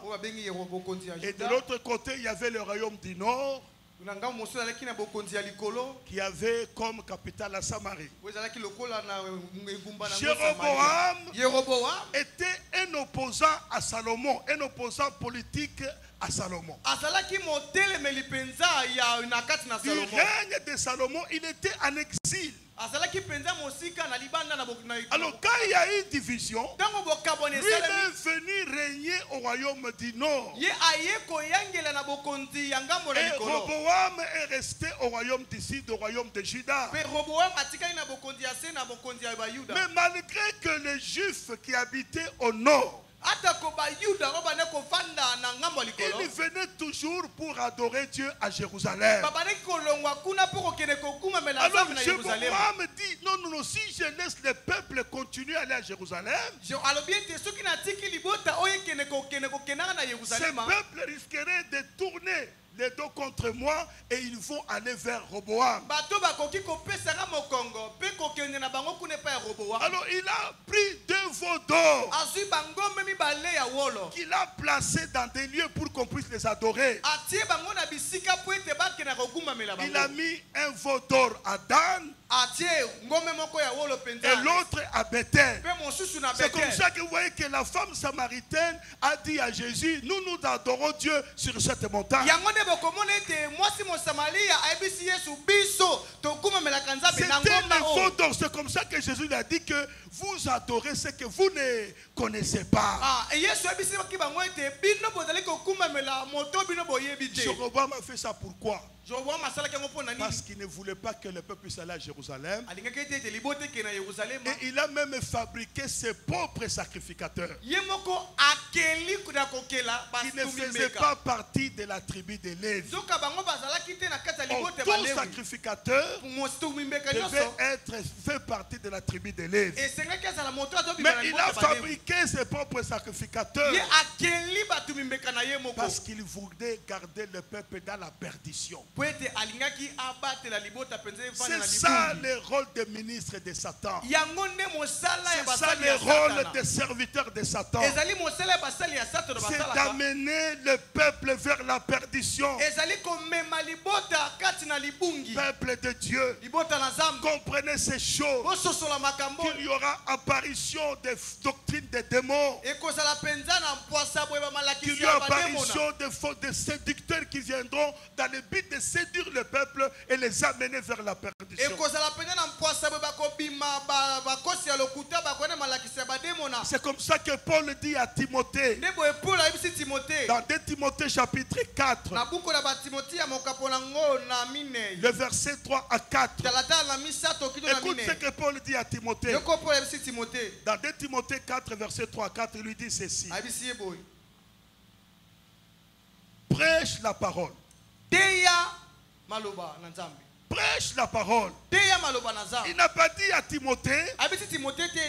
Et de l'autre côté, il y avait le royaume du nord qui avait comme capitale la Samarie. Jéroboam était un opposant à Salomon, un opposant politique à Salomon. Du règne de Salomon, il était en exil. Alors quand il y a eu division, lui est venu régner au royaume du nord. Et Roboam est resté au royaume du sud, au royaume de Juda. Mais malgré que les Juifs qui habitaient au nord, il venait toujours pour adorer Dieu à Jérusalem. Alors Jéroboam dit, non, si je laisse le peuple continuer à aller à Jérusalem, ce peuple risquerait de tourner les dos contre moi et ils vont aller vers Roboam. Alors il a pris deux veaux d'or qu'il a placés dans des lieux pour qu'on puisse les adorer. Il a mis un veau d'or à Dan et l'autre à Bethel. C'est comme ça que vous voyez que la femme samaritaine a dit à Jésus, nous adorons Dieu sur cette montagne. C'était le veau d'or. C'est comme ça que Jésus lui a dit que vous adorez ce que vous ne connaissez pas. Jéroboam a fait ça pourquoi? Parce qu'il ne voulait pas que le peuple puisse aller à Jérusalem. Et Et il a même fabriqué ses propres sacrificateurs. Qui ne faisaient pas partie de la tribu de Lévi. Tout sacrificateur devait être fait partie de la tribu de Lévi. Mais il a fabriqué ses propres sacrificateurs parce qu'il voulait garder le peuple dans la perdition. C'est ça le rôle des ministres de Satan. C'est ça le rôle des serviteurs de Satan. C'est d'amener le peuple vers la perdition. Peuple de Dieu, comprenez ces choses. Qu'il y aura apparition des doctrines des démons. Qu'il y aura apparition des séducteurs qui viendront dans le but de séduire le peuple et les amener vers la perdition. C'est comme ça que Paul dit à Timothée. Dans 2 Timothée chapitre 4. Le verset 3 à 4. Écoute ce que Paul dit à Timothée. Dans 2 Timothée 4, verset 3 à 4, il lui dit ceci. Prêche la parole. Prêche la parole. Il n'a pas dit à Timothée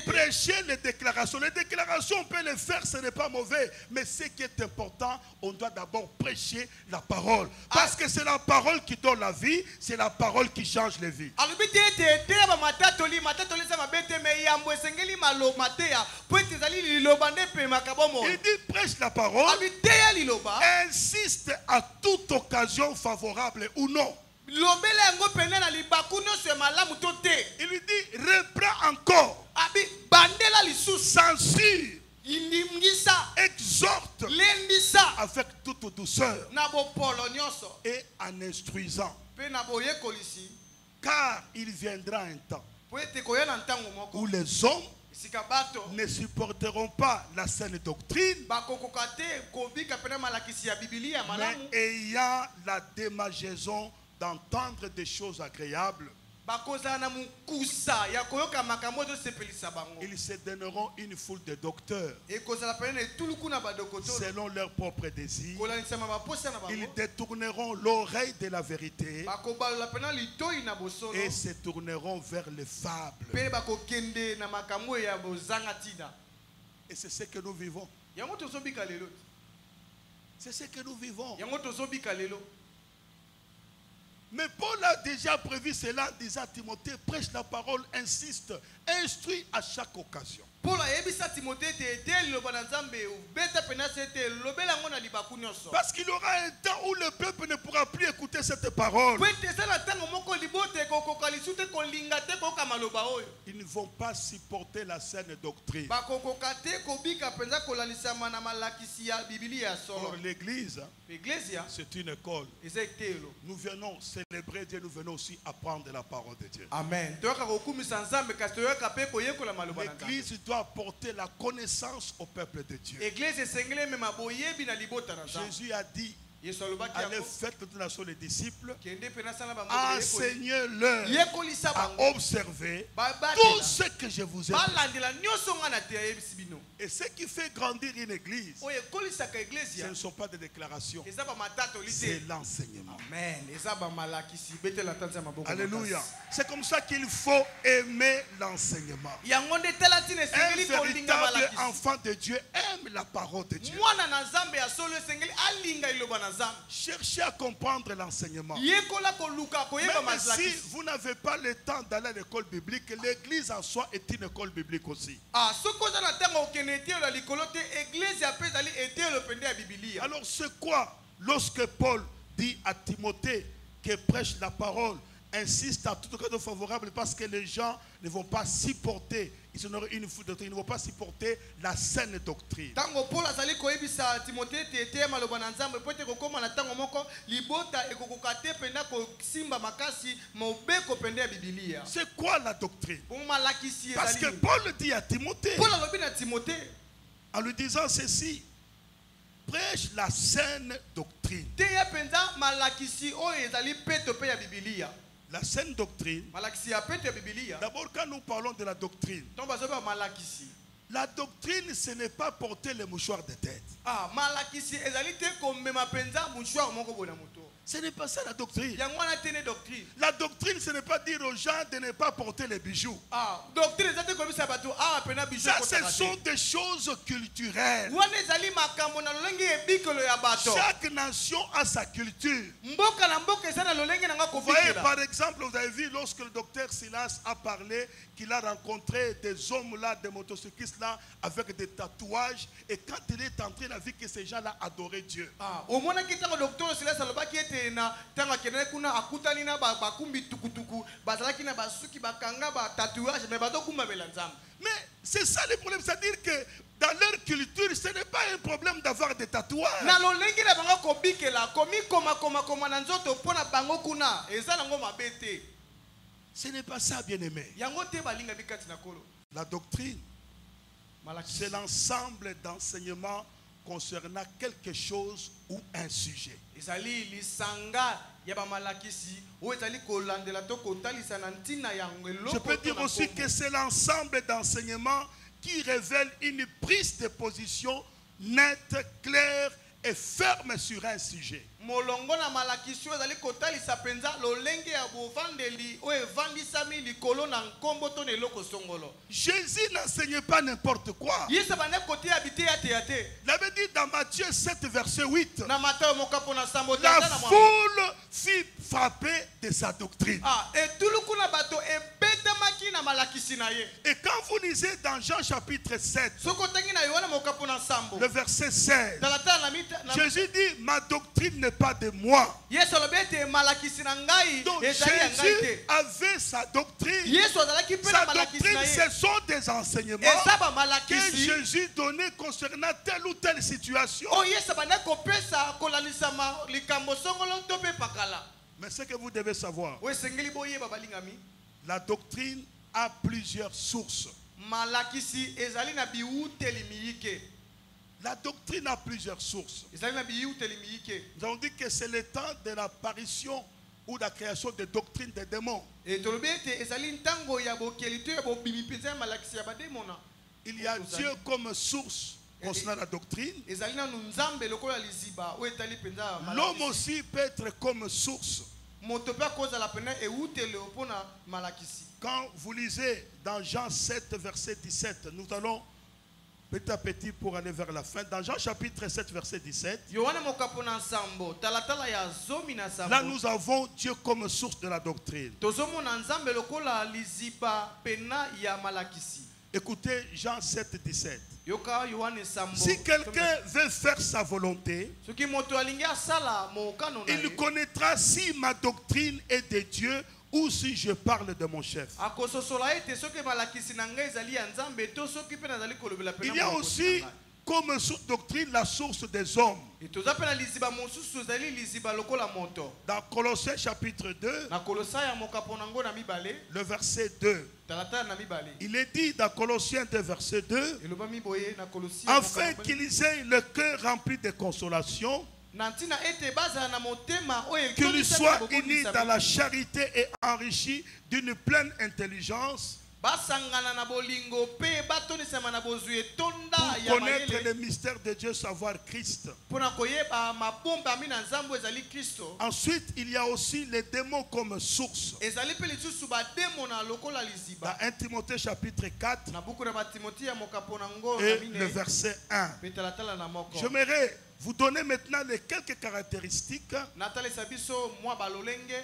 prêcher les déclarations. Les déclarations, on peut les faire, ce n'est pas mauvais. Mais ce qui est important, on doit d'abord prêcher la parole. Parce que c'est la parole qui donne la vie, c'est la parole qui change les vies. Il dit prêche la parole, insiste à toute occasion favorable ou non. Il lui dit reprends encore, censure, exhorte avec toute douceur et en instruisant, car il viendra un temps où les hommes ne supporteront pas la saine doctrine, mais ayant la démangeaison d'entendre des choses agréables, ils se donneront une foule de docteurs selon leurs propres désirs. Ils détourneront l'oreille de la vérité et se tourneront vers les fables. Et c'est ce que nous vivons. C'est ce que nous vivons. Mais Paul a déjà prévu cela, disant à Timothée, prêche la parole, insiste, instruit à chaque occasion. Parce qu'il y aura un temps où le peuple ne pourra plus écouter cette parole. Ils ne vont pas supporter la saine doctrine. Or l'église, c'est une école. Nous venons célébrer Dieu, nous venons aussi apprendre la parole de Dieu. Amen. L'église doit apporter la connaissance au peuple de Dieu. Jésus a dit, allez faites toute nation les disciples, enseignez-leur à observer tout ce que je vous ai dit. Et ce qui fait grandir une église, ce ne sont pas des déclarations, c'est l'enseignement. Alléluia. C'est comme ça qu'il faut aimer l'enseignement. Un véritable enfant de Dieu aime la parole de Dieu. Cherchez à comprendre l'enseignement. Même si vous n'avez pas le temps d'aller à l'école biblique, l'église en soi est une école biblique aussi. Alors c'est quoi lorsque Paul dit à Timothée que prêche la parole, insiste à tout cas favorable, parce que les gens ne vont pas supporter, ils en auront une foule de doctrine, ils ne vont pas supporter la saine doctrine. C'est quoi la doctrine? Parce que Paul dit à Timothée, en lui disant ceci, prêche la saine doctrine. doctrine. Teya penza malakisi oyo ezali peto pe ya Biblia. La saine doctrine. Malakisi ya peto ya Biblia. D'abord, quand nous parlons de la doctrine, Donc bazoba malakisi. la doctrine, ce n'est pas porter les mouchoirs de tête. Ah, malakisi ezali te komema penza mouchoir moko bona moto. Ce n'est pas ça la doctrine. Yangwana tene doctrine. La doctrine, ce n'est pas dire aux gens de ne pas porter les bijoux. Ah, doctrine ezali komisa bato ah pena bijoux. Ça, ce sont des choses culturelles. Wana ezali makambo na lolenge ebikolo ya bato. Chaque nation a sa culture. Mboka na mboka ezana lolenge na nga Vous voyez, kobikela. par exemple, vous avez vu lorsque le docteur Silas a parlé qu'il a rencontré des hommes là, des motocyclistes là, avec des tatouages. Et quand il est entré, il a vu que ces gens-là adoraient Dieu. Ah, au moins qui tango docteur Silas alobaki ete na tango kenene kuna akutani na bakumbi tukutuku, bazalaki na basuki bakanga ba tatouage mais bato kumba belanzam. Mais c'est ça le problème, c'est-à-dire que dans leur culture, ce n'est pas un problème d'avoir des tatouages. Na lolenge na bango kobikela, komi koma na nzoto pona bango kuna, ezala ngo mabete. Ce n'est pas ça, bien-aimé. Yango te balinga bikati na kolo. La doctrine, Malakisi. c'est l'ensemble d'enseignements concernant quelque chose ou un sujet. Ezali lisanga ya ba malakisi, o ezali kolandela to kotalisa na ntina yango eloko. Je peux dire aussi que c'est l'ensemble d'enseignements qui révèlent une prise de position nette, claire et ferme sur un sujet. Molongo na malakisi ezali kotalisa penza lolenge ya bovandeli o evandisami likolo na nkombo to na eloko songolo. Jésus n'enseignait pas n'importe quoi. Yesu bana kote habité ya te. Il avait dit dans Matthieu 7, verset 8, Na Matthieu mokapo na sambo la tata na mwa. foule fit frapper de sa doctrine. Ah, etuluku na bato ebetamaki na malakisi na ye. Et quand vous lisez dans Jean chapitre 7, Soko tangi na Yohana mokapo na sambo. le verset 16, Talata na mita na Jésus dit, ma doctrine n'est pas de moi. Yesu alobete malakisi na ngai Donc ezali ya ngai Jésus te. avait sa doctrine. Yesu azalaki pe na Sa malakisi doctrine, na ye. ce sont des enseignements Eza ba que malakisi. Jésus donnait concernant telle ou telle situation. O Yesu bana kopesa kolanisa ma likambo songolo to pe pakala. Mais ce que vous devez savoir, O sengeli boye babalingami. la doctrine a plusieurs sources. Malakisi ezali na biuteli miyike. La doctrine a plusieurs sources. Ezali na biuteli miyike. Nous avons dit que c'est le temps de l'apparition ou la création des doctrines des démons. Et tolobete ezali ntango ya bokelito ya bobimi penza malakisi ya bademona. Il y a Dieu comme source concernant la doctrine. Ezali na nzambe lokola liziba o etali penza L'homme malakisi. aussi peut être comme source. Moto pe koza la pena e utele opona malakisi. Quand vous lisez dans Jean 7, verset 17, nous allons petit à petit pour aller vers la fin. Dans Jean chapitre 7, verset 17, Yohana mokapo na sambo talatala ya zomi na sambo. là nous avons Dieu comme source de la doctrine. Tozomo na nzambe lokola liziba pena ya malakisi. Écoutez Jean 7, 17. Yoka Yohane sambo. Si quelqu'un veut faire sa volonté, Soki moto alingi asala mokano na il ye. connaîtra si ma doctrine est de Dieu ou si je parle de mon chef. Akososola ete soki malakisi na ngai ezali ya nzambe to soki pe nazali kolobela pena. Il y a aussi comme source doctrine la source des hommes. Et toza pe na liziba mosusu ezali liziba lokola moto. Dans Colossiens chapitre 2, Na kolosa ya mokapo nango na mibale. le verset 2, Talata na mibale. il est dit dans Colossiens 2, verset 2, Eloba miboye na kolosi. afin qu'ils aient le cœur rempli de consolation, Nantina ete baza na motema oye qu'ils soient unis dans la charité et enrichis d'une pleine intelligence basangana na bolingo pe batonisama na bozwi etonda pour ya connaître mayele le mystère de Dieu, savoir Christ. pona koyeba mabomba mina nzambo ezali Kristo. Ensuite, il y a aussi les démons comme source. Ezali pe lisusu bademo na lokola Dans liziba. 1 Timothée chapitre 4 Na buku na batimoti ya mokapo nango na et mine. le verset 1. Pe talatala na moko. J'aimerais vous donner maintenant les quelques caractéristiques Natalisa biso mwa balolenge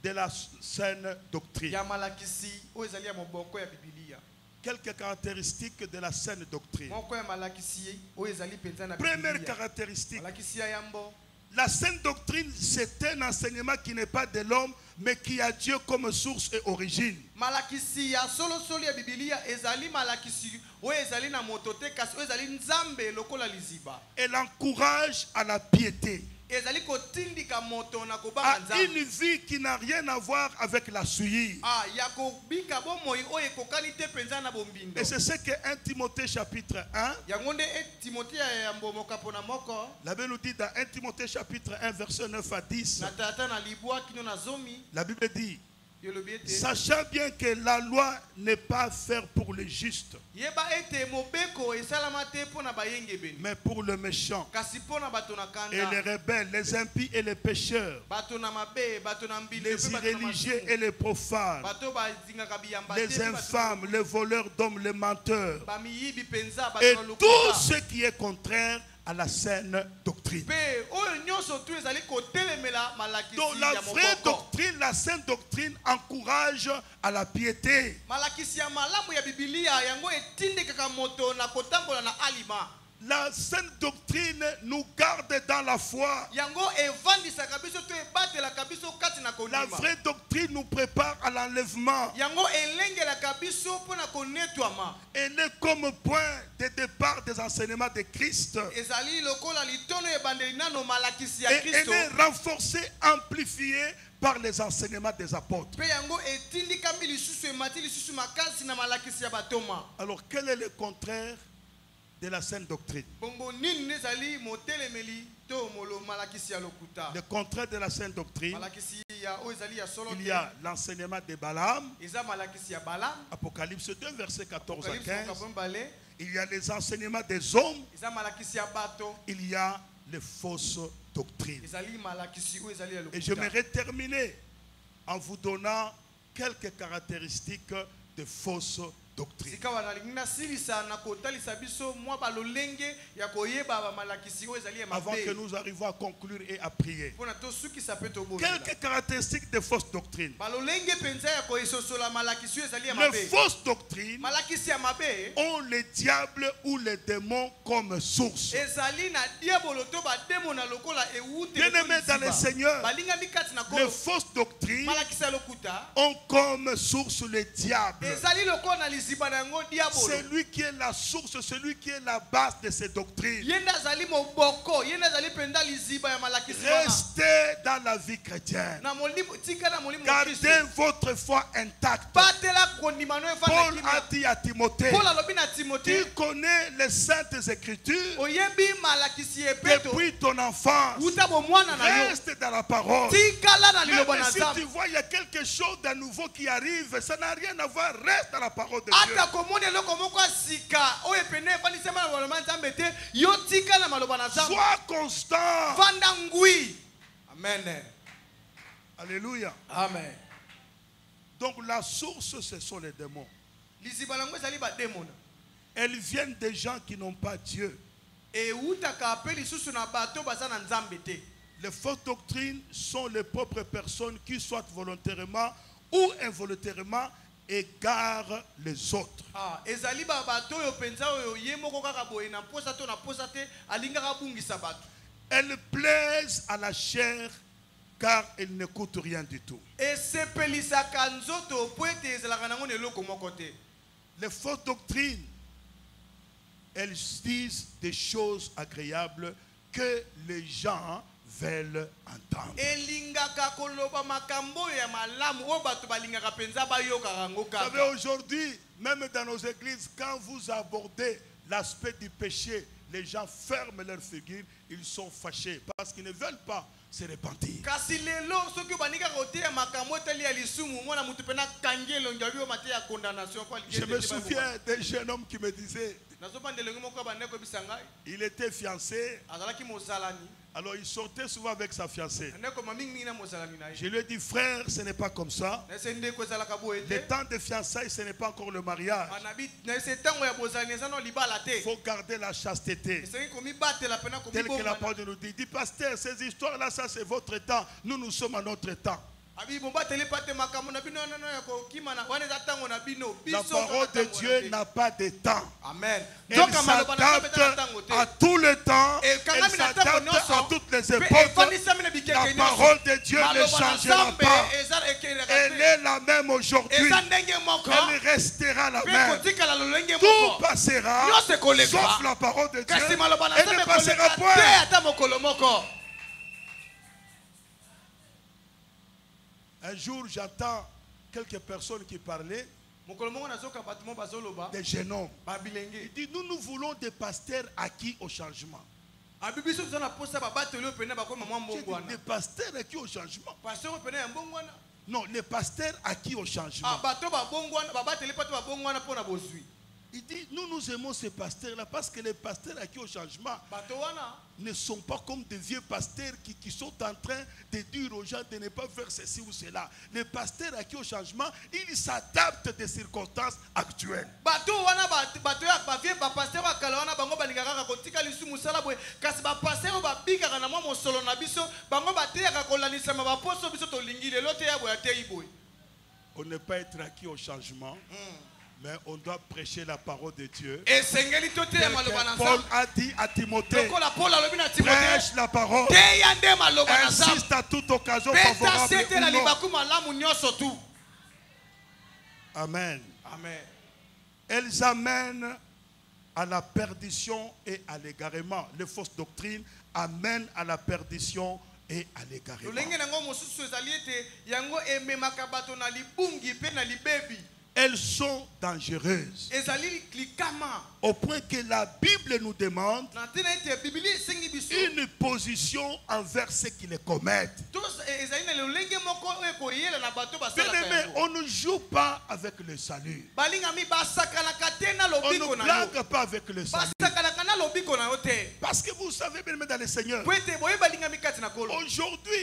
de la saine doctrine. ya malakisi oyo ezali ya moboko ya Biblia. Quelques caractéristiques de la saine doctrine. Moko ya malakisi oyo ezali penza na Première Biblia. caractéristique, Malakisi ya yambo. la saine doctrine, c'est un enseignement qui n'est pas de l'homme, mais qui a Dieu comme source et origine. Malakisi ya solo solo ya Biblia ezali malakisi oyo ezali na moto te kasi oyo ezali nzambe lokola liziba. Elle encourage à la piété. ezali kotindika moto na à kobanga nzambe. une vie qui n'a rien à voir avec la souillure. Ah, ya kobika bomoi oyo ekokani te penza na bombindo. Et c'est ce que 1 Timothée chapitre 1, Yango nde Timothée ya mbomoka pona moko. la Bible nous dit dans 1 Timothée chapitre 1 verset 9 à 10, Na tata na libwa kino na zomi. la Bible dit, Yolobi ete. sachant bien que la loi n'est pas faite pour les justes, Yeba ete mobeko esalama te pona bayenge beni. mais pour le méchant, Kasi pona bato na et les kanda. rebelles, les impies et les pécheurs, Bato na mabe, bato na mbindo, les pe bato na irréligieux masumu. et les profanes, Bato bazingaka biyamba te, les pe bato na- infâmes, les voleurs d'hommes, les menteurs, bamiyibi penza, bato et na tout lokuta. ce qui est contraire à la saine doctrine. Pe oyo nyonso tu ezali kotelemela malakisi Donc la ya vraie moboko. doctrine, la saine doctrine encourage à la piété. Malakisi ya malamu ya Biblia yango etindikaka moto na kotambola na alima. La saine doctrine nous garde dans la foi. Yango evandisaka biso to ebatelaka biso kati na La kondima. vraie doctrine nous prépare à l'enlèvement. Yango elengelaka biso mpona konetwama. Elle est comme point de départ des enseignements de Christ. Ezali lokola litono ebandeli nano malakisi ya Et elle Kristo. est renforcée, amplifiée par les enseignements des apôtres. Pe yango etindikami lisusu emati lisusu makasi na malakisi ya batoma. Alors quel est le contraire de la saine doctrine? Bongo nini nezali motelemeli to molo malakisi ya lokuta. Le contraire de la saine doctrine, Malakisi ya o ezali ya solo il te. y a l'enseignement de Balaam, Eza malakisi ya Balaam. Apocalypse 2, versets 14 à Apocalypse 15. mokabombale. Il y a les enseignements des hommes, Eza malakisi ya bato. il y a les fausses doctrines. Ezali malakisi o ezali ya lokuta. Et j'aimerais terminer en vous donnant quelques caractéristiques de fausses doctrines. Sika wana linga silisa na kotalisa biso mwa balolenge ya koyeba ba malakisi o ezali ya Avant que mabe. nous arrivions à conclure et à prier. Pona to suki sa peto bo. Quelques caractéristiques de fausses doctrines. Balolenge penza ya koisosola malakisi o ezali ya Les mabe. fausses doctrines Malakisi ya mabe ont le diable ou les démons comme source. ezali na diabolo to ba demo na lokola ewute. Bien-aimés dans le Seigneur, Balinga mikati na les ko. fausses doctrines Malakisi ya lokuta. ont comme source le diable. Ezali lokola na liziba na yango diabolo. C'est lui qui est la source, celui qui est la base de ces doctrines. Yenda zali moboko, yenda zali penda liziba ya malakisi wana. Restez dans la vie chrétienne. Na molimo tika na molimo Gardez Kristo. votre foi intacte. Batela kondimano Paul efana a kimia. dit à Timothée, Paul alobi na Timothée, tu connais les saintes écritures oyebi malakisi epeto. depuis ton enfance. Uta bomwana na yo. Reste dans la parole. Tikala na Même liloba na si tu Nzambe. vois il y a quelque chose de nouveau qui arrive, ça n'a rien à voir. Reste dans la parole de Dieu. Ata komone eloko moko asika oyo pene efanisema na maloba ya Nzambe te, yo tika na maloba na Nzambe. Sois constant. Vanda ngui. Amen. Alléluia. Amen. Donc la source, ce sont les démons. Liziba nango ezali ba demona. Elles viennent des gens qui n'ont pas Dieu. E utaka pe lisusu na bato baza na Nzambe te. Les fausses doctrines sont les propres personnes qui, soit volontairement ou involontairement, égarent les autres. Ah, ezali ba bato oyo penza oyo ye moko kaka boye na posa to na posa te alingaka bungisa bato. Elles plaisent à la chair car elles n'écoutent rien du tout. Esepelisaka nzoto po ete ezalaka nango na eloko moko te. Les fausses doctrines, elles disent des choses agréables que les gens veulent entendre. Elingaka koloba makambo ya malamu o bato balingaka penza bayokaka ngo Vous savez, kaka. aujourd'hui, même dans nos églises, quand vous abordez l'aspect du péché, les gens ferment leur figure, ils sont fâchés parce qu'ils ne veulent pas se repentir. Kasi lelo soki banika koteya makambo etali ya lisumu mwana mutu pena kangelo ndio mate ya condamnation kwa Je me souviens d'un jeune homme qui me disait, il était fiancé, azalaki mozalani. alors il sortait souvent avec sa fiancée. Ndeko mamingi na mozalani na Je lui ai dit, frère, ce n'est pas comme ça. ese ndeko ezalaka boye Le te. temps de fiançailles, ce n'est pas encore le mariage. Anabi na ese tango ya bozalani ezano libala te. Il faut garder la chasteté. Esengi komibatela pena Tel que la komiboma. parole nous dit. Dit, pasteur, ces histoires-là, ça c'est votre temps. Nous, nous sommes à notre temps. Abi bombateli pate makambo na bino nano ya kokima na wana tango na bino. La parole de Dieu n'a pas de temps. Amen. Elle Donc maloba na s'adapte tango te. à tout le temps. Et quand Elle même, la s'adapte table, non, à toutes les Pe époques. efanisa mina bikeke La nyonso. parole de Dieu ne Maloba na changera Nzambe pas. eza ekeleka Elle te. est la même aujourd'hui. Eza ndenge moko. Elle restera la Pe même. kotikala lolenge Tout moko. passera, Nyonso ekoleka. sauf la parole de Dieu. Kasi maloba na Elle ne Nzambe passera ekoleka te point. ata mokolo moko. Un jour, j'entends quelques personnes qui parlaient, des jeunes hommes. Il dit, nous voulons des pasteurs acquis au changement. Des pasteurs acquis au changement. Non, les pasteurs acquis au changement. Il dit, nous aimons ces pasteurs-là parce que les pasteurs acquis au changement ne sont pas comme des vieux pasteurs qui sont en train de dire aux gens de ne pas faire ceci ou cela. Les pasteurs acquis au changement, ils s'adaptent des circonstances actuelles. On ne peut pas être acquis au changement. Mais on doit prêcher la parole de Dieu. Paul a dit à Timothée, prêche la parole. Insiste à toute occasion favorable ou non. Amen. Amen. Elles amènent à la perdition et à l'égarement. Les fausses doctrines amènent à la perdition et à l'égarement. Elles sont dangereuses. Au point que la Bible nous demande une position envers ceux qui les commettent. Bien-aimés, on ne joue pas avec le salut. On ne blague pas avec le salut. Parce que vous savez, bien-aimés dans le Seigneur, aujourd'hui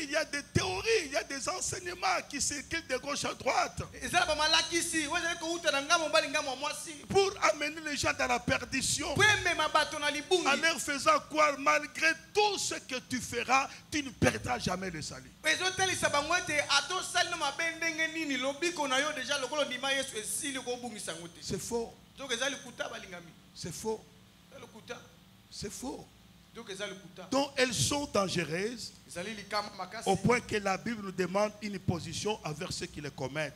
il y a des théories, il y a des enseignements qui circulent de gauche à droite pour amener les gens dans la perdition, en leur faisant croire malgré tout ce que tu feras, tu ne perdras jamais le salut. C'est faux. C'est faux. C'est faux. Donc elles sont dangereuses au point que la Bible nous demande une position envers ceux qui les commettent.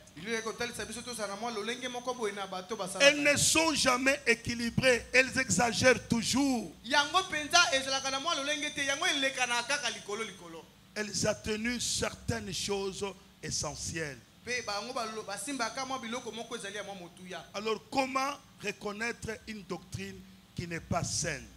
Elles ne sont jamais équilibrées, elles exagèrent toujours. Elles atténuent certaines choses essentielles. Alors comment reconnaître une doctrine qui n'est pas saine?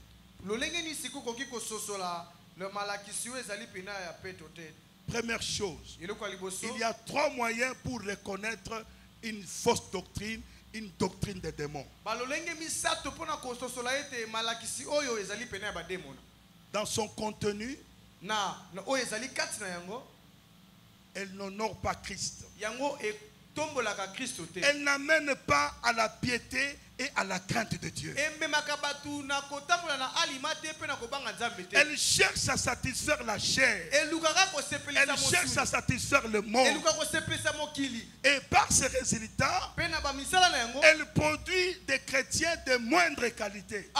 Première chose, il y a 3 moyens pour reconnaître une fausse doctrine, une doctrine des démons. Dans son contenu, elle n'honore pas Christ. Elle n'amène pas à la piété et à la crainte de Dieu. Elle cherche à satisfaire la chair. Elle cherche à satisfaire le monde. Et par ces résultats, elle produit des chrétiens de moindre qualité.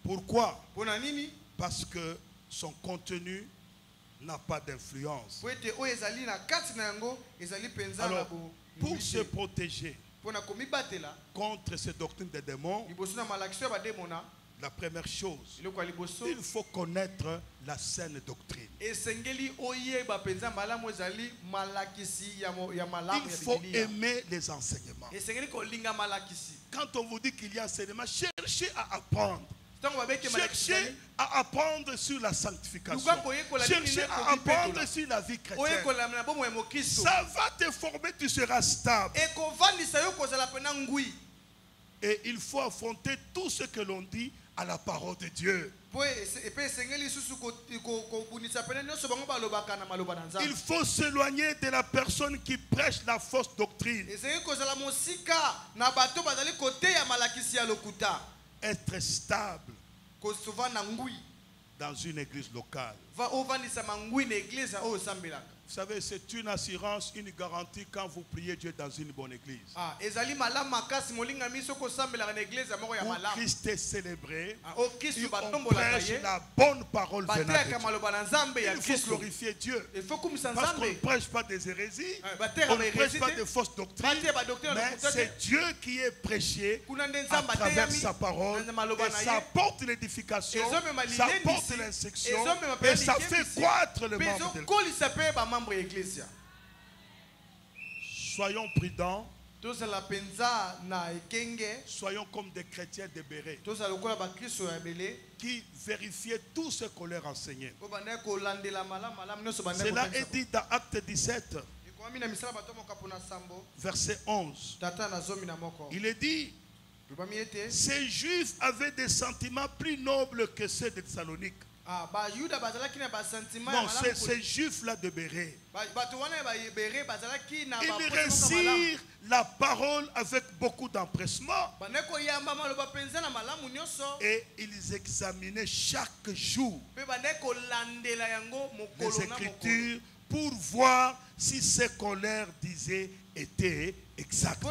Pourquoi? Parce que son contenu n'a pas d'influence. Alors, pour se protéger contre ces doctrines des démons, la première chose, il faut connaître la saine doctrine. Il faut aimer les enseignements. Quand on vous dit qu'il y a enseignement, cherchez à apprendre. Cherchez à apprendre sur la sanctification. Cherchez à apprendre sur la vie chrétienne. Ça va te former, tu seras stable. Et il faut affronter tout ce que l'on dit à la parole de Dieu. Il faut s'éloigner de la personne qui prêche la fausse doctrine. Être stable dans une église locale. Vous savez, c'est une assurance, une garantie quand vous priez Dieu dans une bonne église. Où Christ est célébré, et on prêche la bonne parole venant de Dieu. Il faut glorifier Dieu. Parce qu'on ne prêche pas des hérésies, on ne prêche pas de fausses doctrines, mais c'est Dieu qui est prêché à travers sa parole. Et ça apporte l'édification, ça apporte l'instruction, et ça fait croître le membre de l'Église. Soyons prudents. Soyons comme des chrétiens débérés qui vérifiaient tout ce qu'on leur enseignait. Cela est dit dans Acte 17, verset 11. Il est dit: ces Juifs avaient des sentiments plus nobles que ceux de Thessalonique. Non, c'est ces Juifs-là de Bérée. Ils récirent la parole avec beaucoup d'empressement. Et ils examinaient chaque jour les Écritures pour voir si ce qu'on leur disait était exact.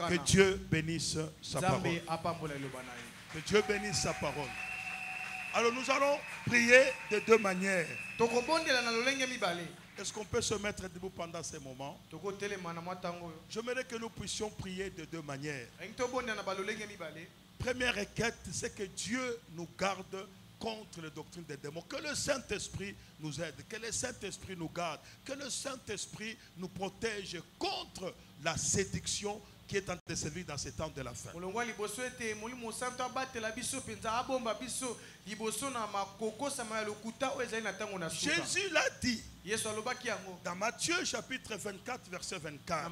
Que Dieu bénisse sa parole. Que Dieu bénisse sa parole. Alors nous allons prier de deux manières. Est-ce qu'on peut se mettre debout pendant ces moments? J'aimerais que nous puissions prier de deux manières. Première requête, c'est que Dieu nous garde contre les doctrines des démons. Que le Saint-Esprit nous aide, que le Saint-Esprit nous garde, que le Saint-Esprit nous protège contre la séduction qui est en train de servir dans ces temps de la fin. Jésus l'a dit dans Matthieu chapitre 24 verset 24.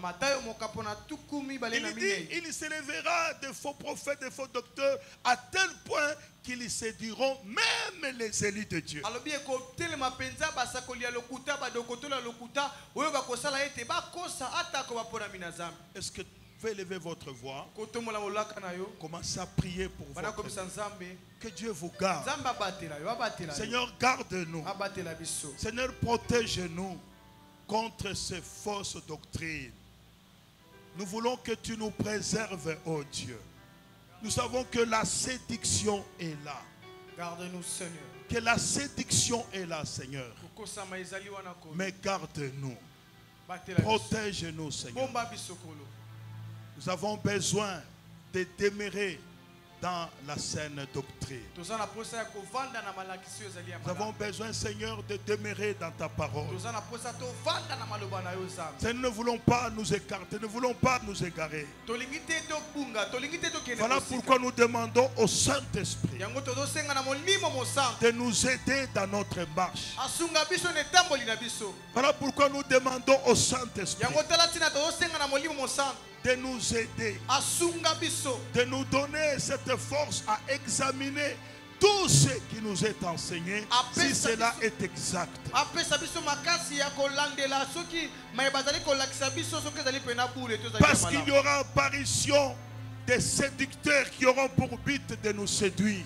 Il dit: il s'élèvera de faux prophètes, de faux docteurs, à tel point qu'ils séduiront même les élus de Dieu. Est-ce que vous pouvez élever votre voix? Commencez à prier pour vous. Que Dieu vous garde. Seigneur, garde-nous. Seigneur, protège-nous contre ces fausses doctrines. Nous voulons que tu nous préserves, oh Dieu. Nous savons que la séduction est là. Garde-nous, Seigneur. Que la séduction est là, Seigneur. Mais garde-nous. Protège-nous, Seigneur. Nous avons besoin de demeurer dans la saine doctrine. Nous avons besoin, Seigneur, de demeurer dans ta parole. Seigneur, nous ne voulons pas nous écarter, nous ne voulons pas nous égarer. Voilà pourquoi nous demandons au Saint-Esprit de nous aider dans notre marche. Voilà pourquoi nous demandons au Saint-Esprit de nous aider, de nous donner cette force à examiner tout ce qui nous est enseigné, si cela est exact. Parce qu'il y aura apparition des séducteurs qui auront pour but de nous séduire.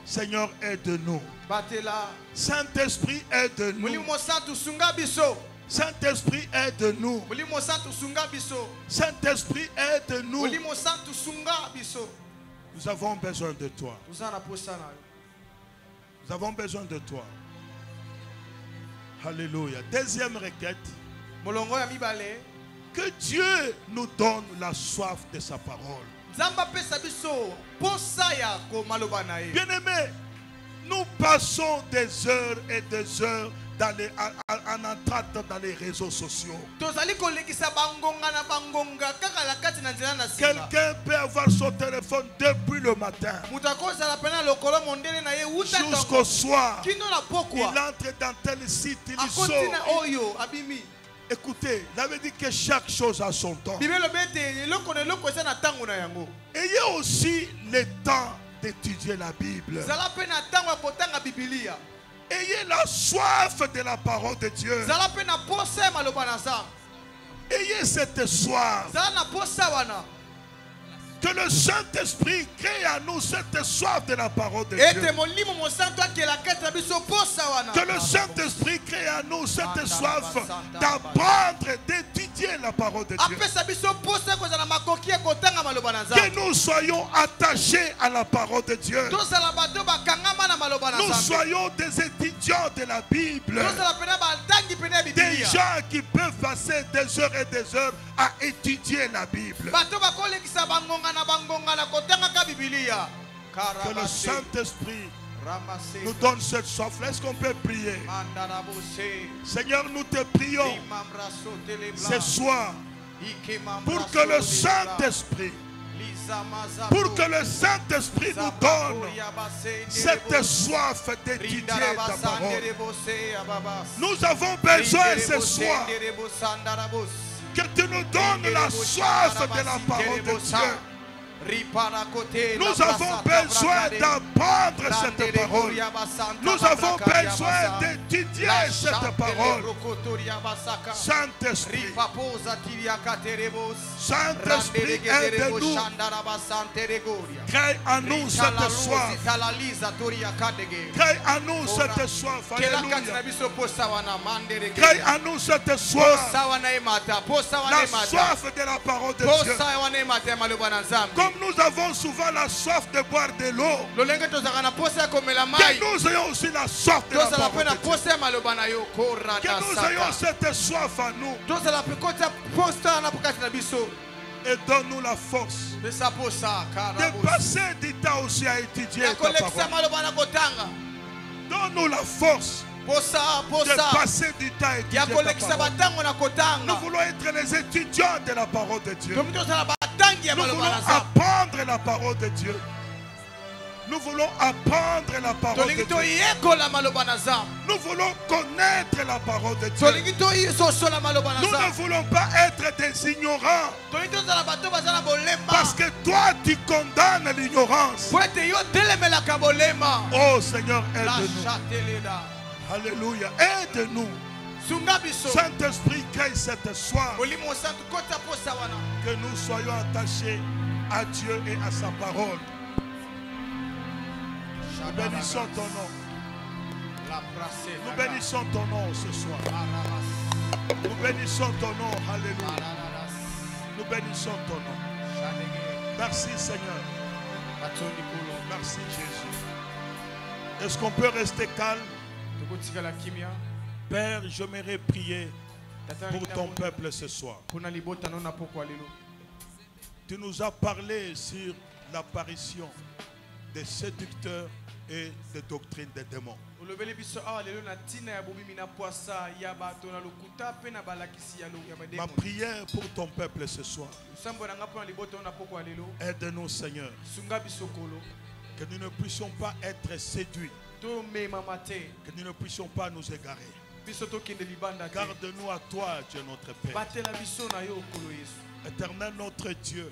Seigneur, aide-nous. Saint-Esprit, aide-nous. Saint-Esprit, aide-nous. Saint-Esprit, aide-nous. Nous avons besoin de toi. Nous avons besoin de toi. Alléluia. Deuxième requête. Que Dieu nous donne la soif de sa parole. Bien-aimés, nous passons des heures et des heures en entrant dans les réseaux sociaux. Quelqu'un peut avoir son téléphone depuis le matin jusqu'au soir. Il entre dans tel site, il sort. Écoutez, il avait dit que chaque chose a son temps. Ayez aussi le temps d'étudier la Bible. Ayez la soif de la parole de Dieu. Ayez cette soif. Que le Saint-Esprit crée à nous cette soif de la parole de ete Dieu. molimo mosantu akela kati na biso posa wana. Que le Saint-Esprit crée à nous cette soif d'apprendre, d'étudier la parole de Dieu. apesa biso posa kozala makoki ya kotanga maloba na Que Nzambe. nous soyons attachés à la parole de Dieu. Tozala bato bakangama na maloba na Nous Nzambe. soyons des étudiants de la Bible. Tozala pena batangi pena ya Des Biblia. gens qui peuvent passer des heures et des heures à étudier la Bible. Bato bakolekisa bangonga na kotanga ka Biblia. Que le Karabase, Saint-Esprit ramase, nous donne cette soif. Est-ce qu'on peut prier? mandarabose, Seigneur, nous te prions imambraso telebla, ce soir ikemambraso pour que le telebla, Saint-Esprit, lizamazato, pour que le Saint-Esprit nous donne zabakoria cette basende soif d'étudier ta parole. rebose, ababas, Nous avons besoin ce soir soir que tu nous donnes la soif de la parole de Dieu. Nous avons besoin d'apprendre cette parole. Nous avons besoin d'étudier cette parole. Saint-Esprit, Saint-Esprit, aide-nous. Crée en nous cette soif. Crée en nous cette soif. Alléluia. Crée en nous cette soif. La soif de la parole de Dieu. Comme nous avons souvent la soif de boire de l'eau, que nous ayons aussi la soif de la parole de Dieu. Que nous ayons cette soif en nous. Et donne-nous la force de passer du temps aussi à étudier ta parole. Donne-nous la force de passer du temps à étudier ta parole. Nous voulons être les étudiants de la parole de Dieu. Nous voulons apprendre la parole de Dieu. Nous voulons apprendre la parole de Dieu. Nous voulons connaître la parole de Dieu. Nous ne voulons pas être des ignorants. Parce que toi, tu condamnes l'ignorance. Oh Seigneur, aide-nous. Alléluia. Aide-nous. Saint-Esprit, crée cette soif. Que nous soyons attachés à Dieu et à sa parole. Nous bénissons ton nom. Nous bénissons ton nom ce soir. Nous bénissons ton nom. Alléluia. Nous bénissons ton nom. Merci Seigneur. Merci Jésus. Est-ce qu'on peut rester calme? Père, j'aimerais prier pour ton peuple ce soir. Tu nous as parlé sur l'apparition des séducteurs et des doctrines des démons. Ma prière pour ton peuple ce soir, aide-nous Seigneur, que nous ne puissions pas être séduits, que nous ne puissions pas nous égarer. Garde-nous à toi, Dieu notre Père. Éternel notre Dieu,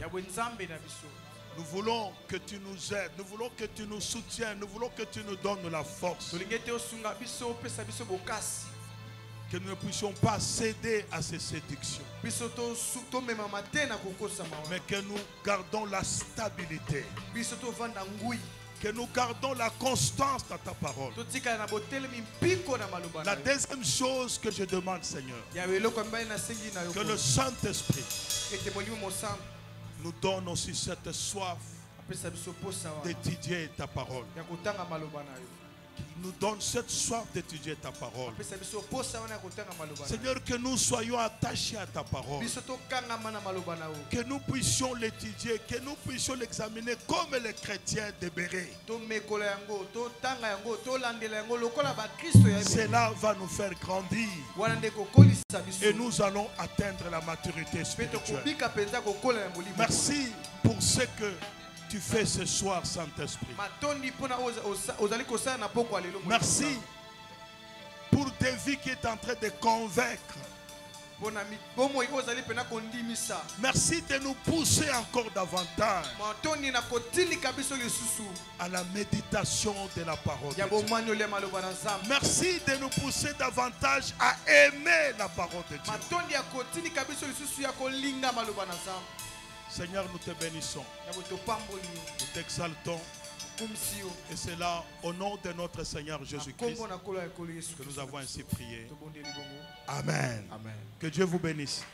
nous voulons que tu nous aides, nous voulons que tu nous soutiennes, nous voulons que tu nous donnes la force. Que nous ne puissions pas céder à ces séductions, mais que nous gardons la stabilité, que nous gardons la constance dans ta parole. La deuxième chose que je demande, Seigneur, que le Saint-Esprit nous donne aussi cette soif d'étudier ta parole. Nous donne cette soif d'étudier ta parole. Seigneur, que nous soyons attachés à ta parole. Que nous puissions l'étudier, que nous puissions l'examiner comme les chrétiens de Béret. Cela va nous faire grandir. Et nous allons atteindre la maturité spirituelle. Merci pour ce que tu fais ce soir, Saint-Esprit. Merci pour des vies qui est en train de convaincre. Merci de nous pousser encore davantage à la méditation de la parole de Dieu. Merci de nous pousser davantage à aimer la parole de Dieu. Seigneur, nous te bénissons. Nous t'exaltons. Et c'est là, au nom de notre Seigneur Jésus-Christ, que nous avons ainsi prié. Amen. Amen. Que Dieu vous bénisse.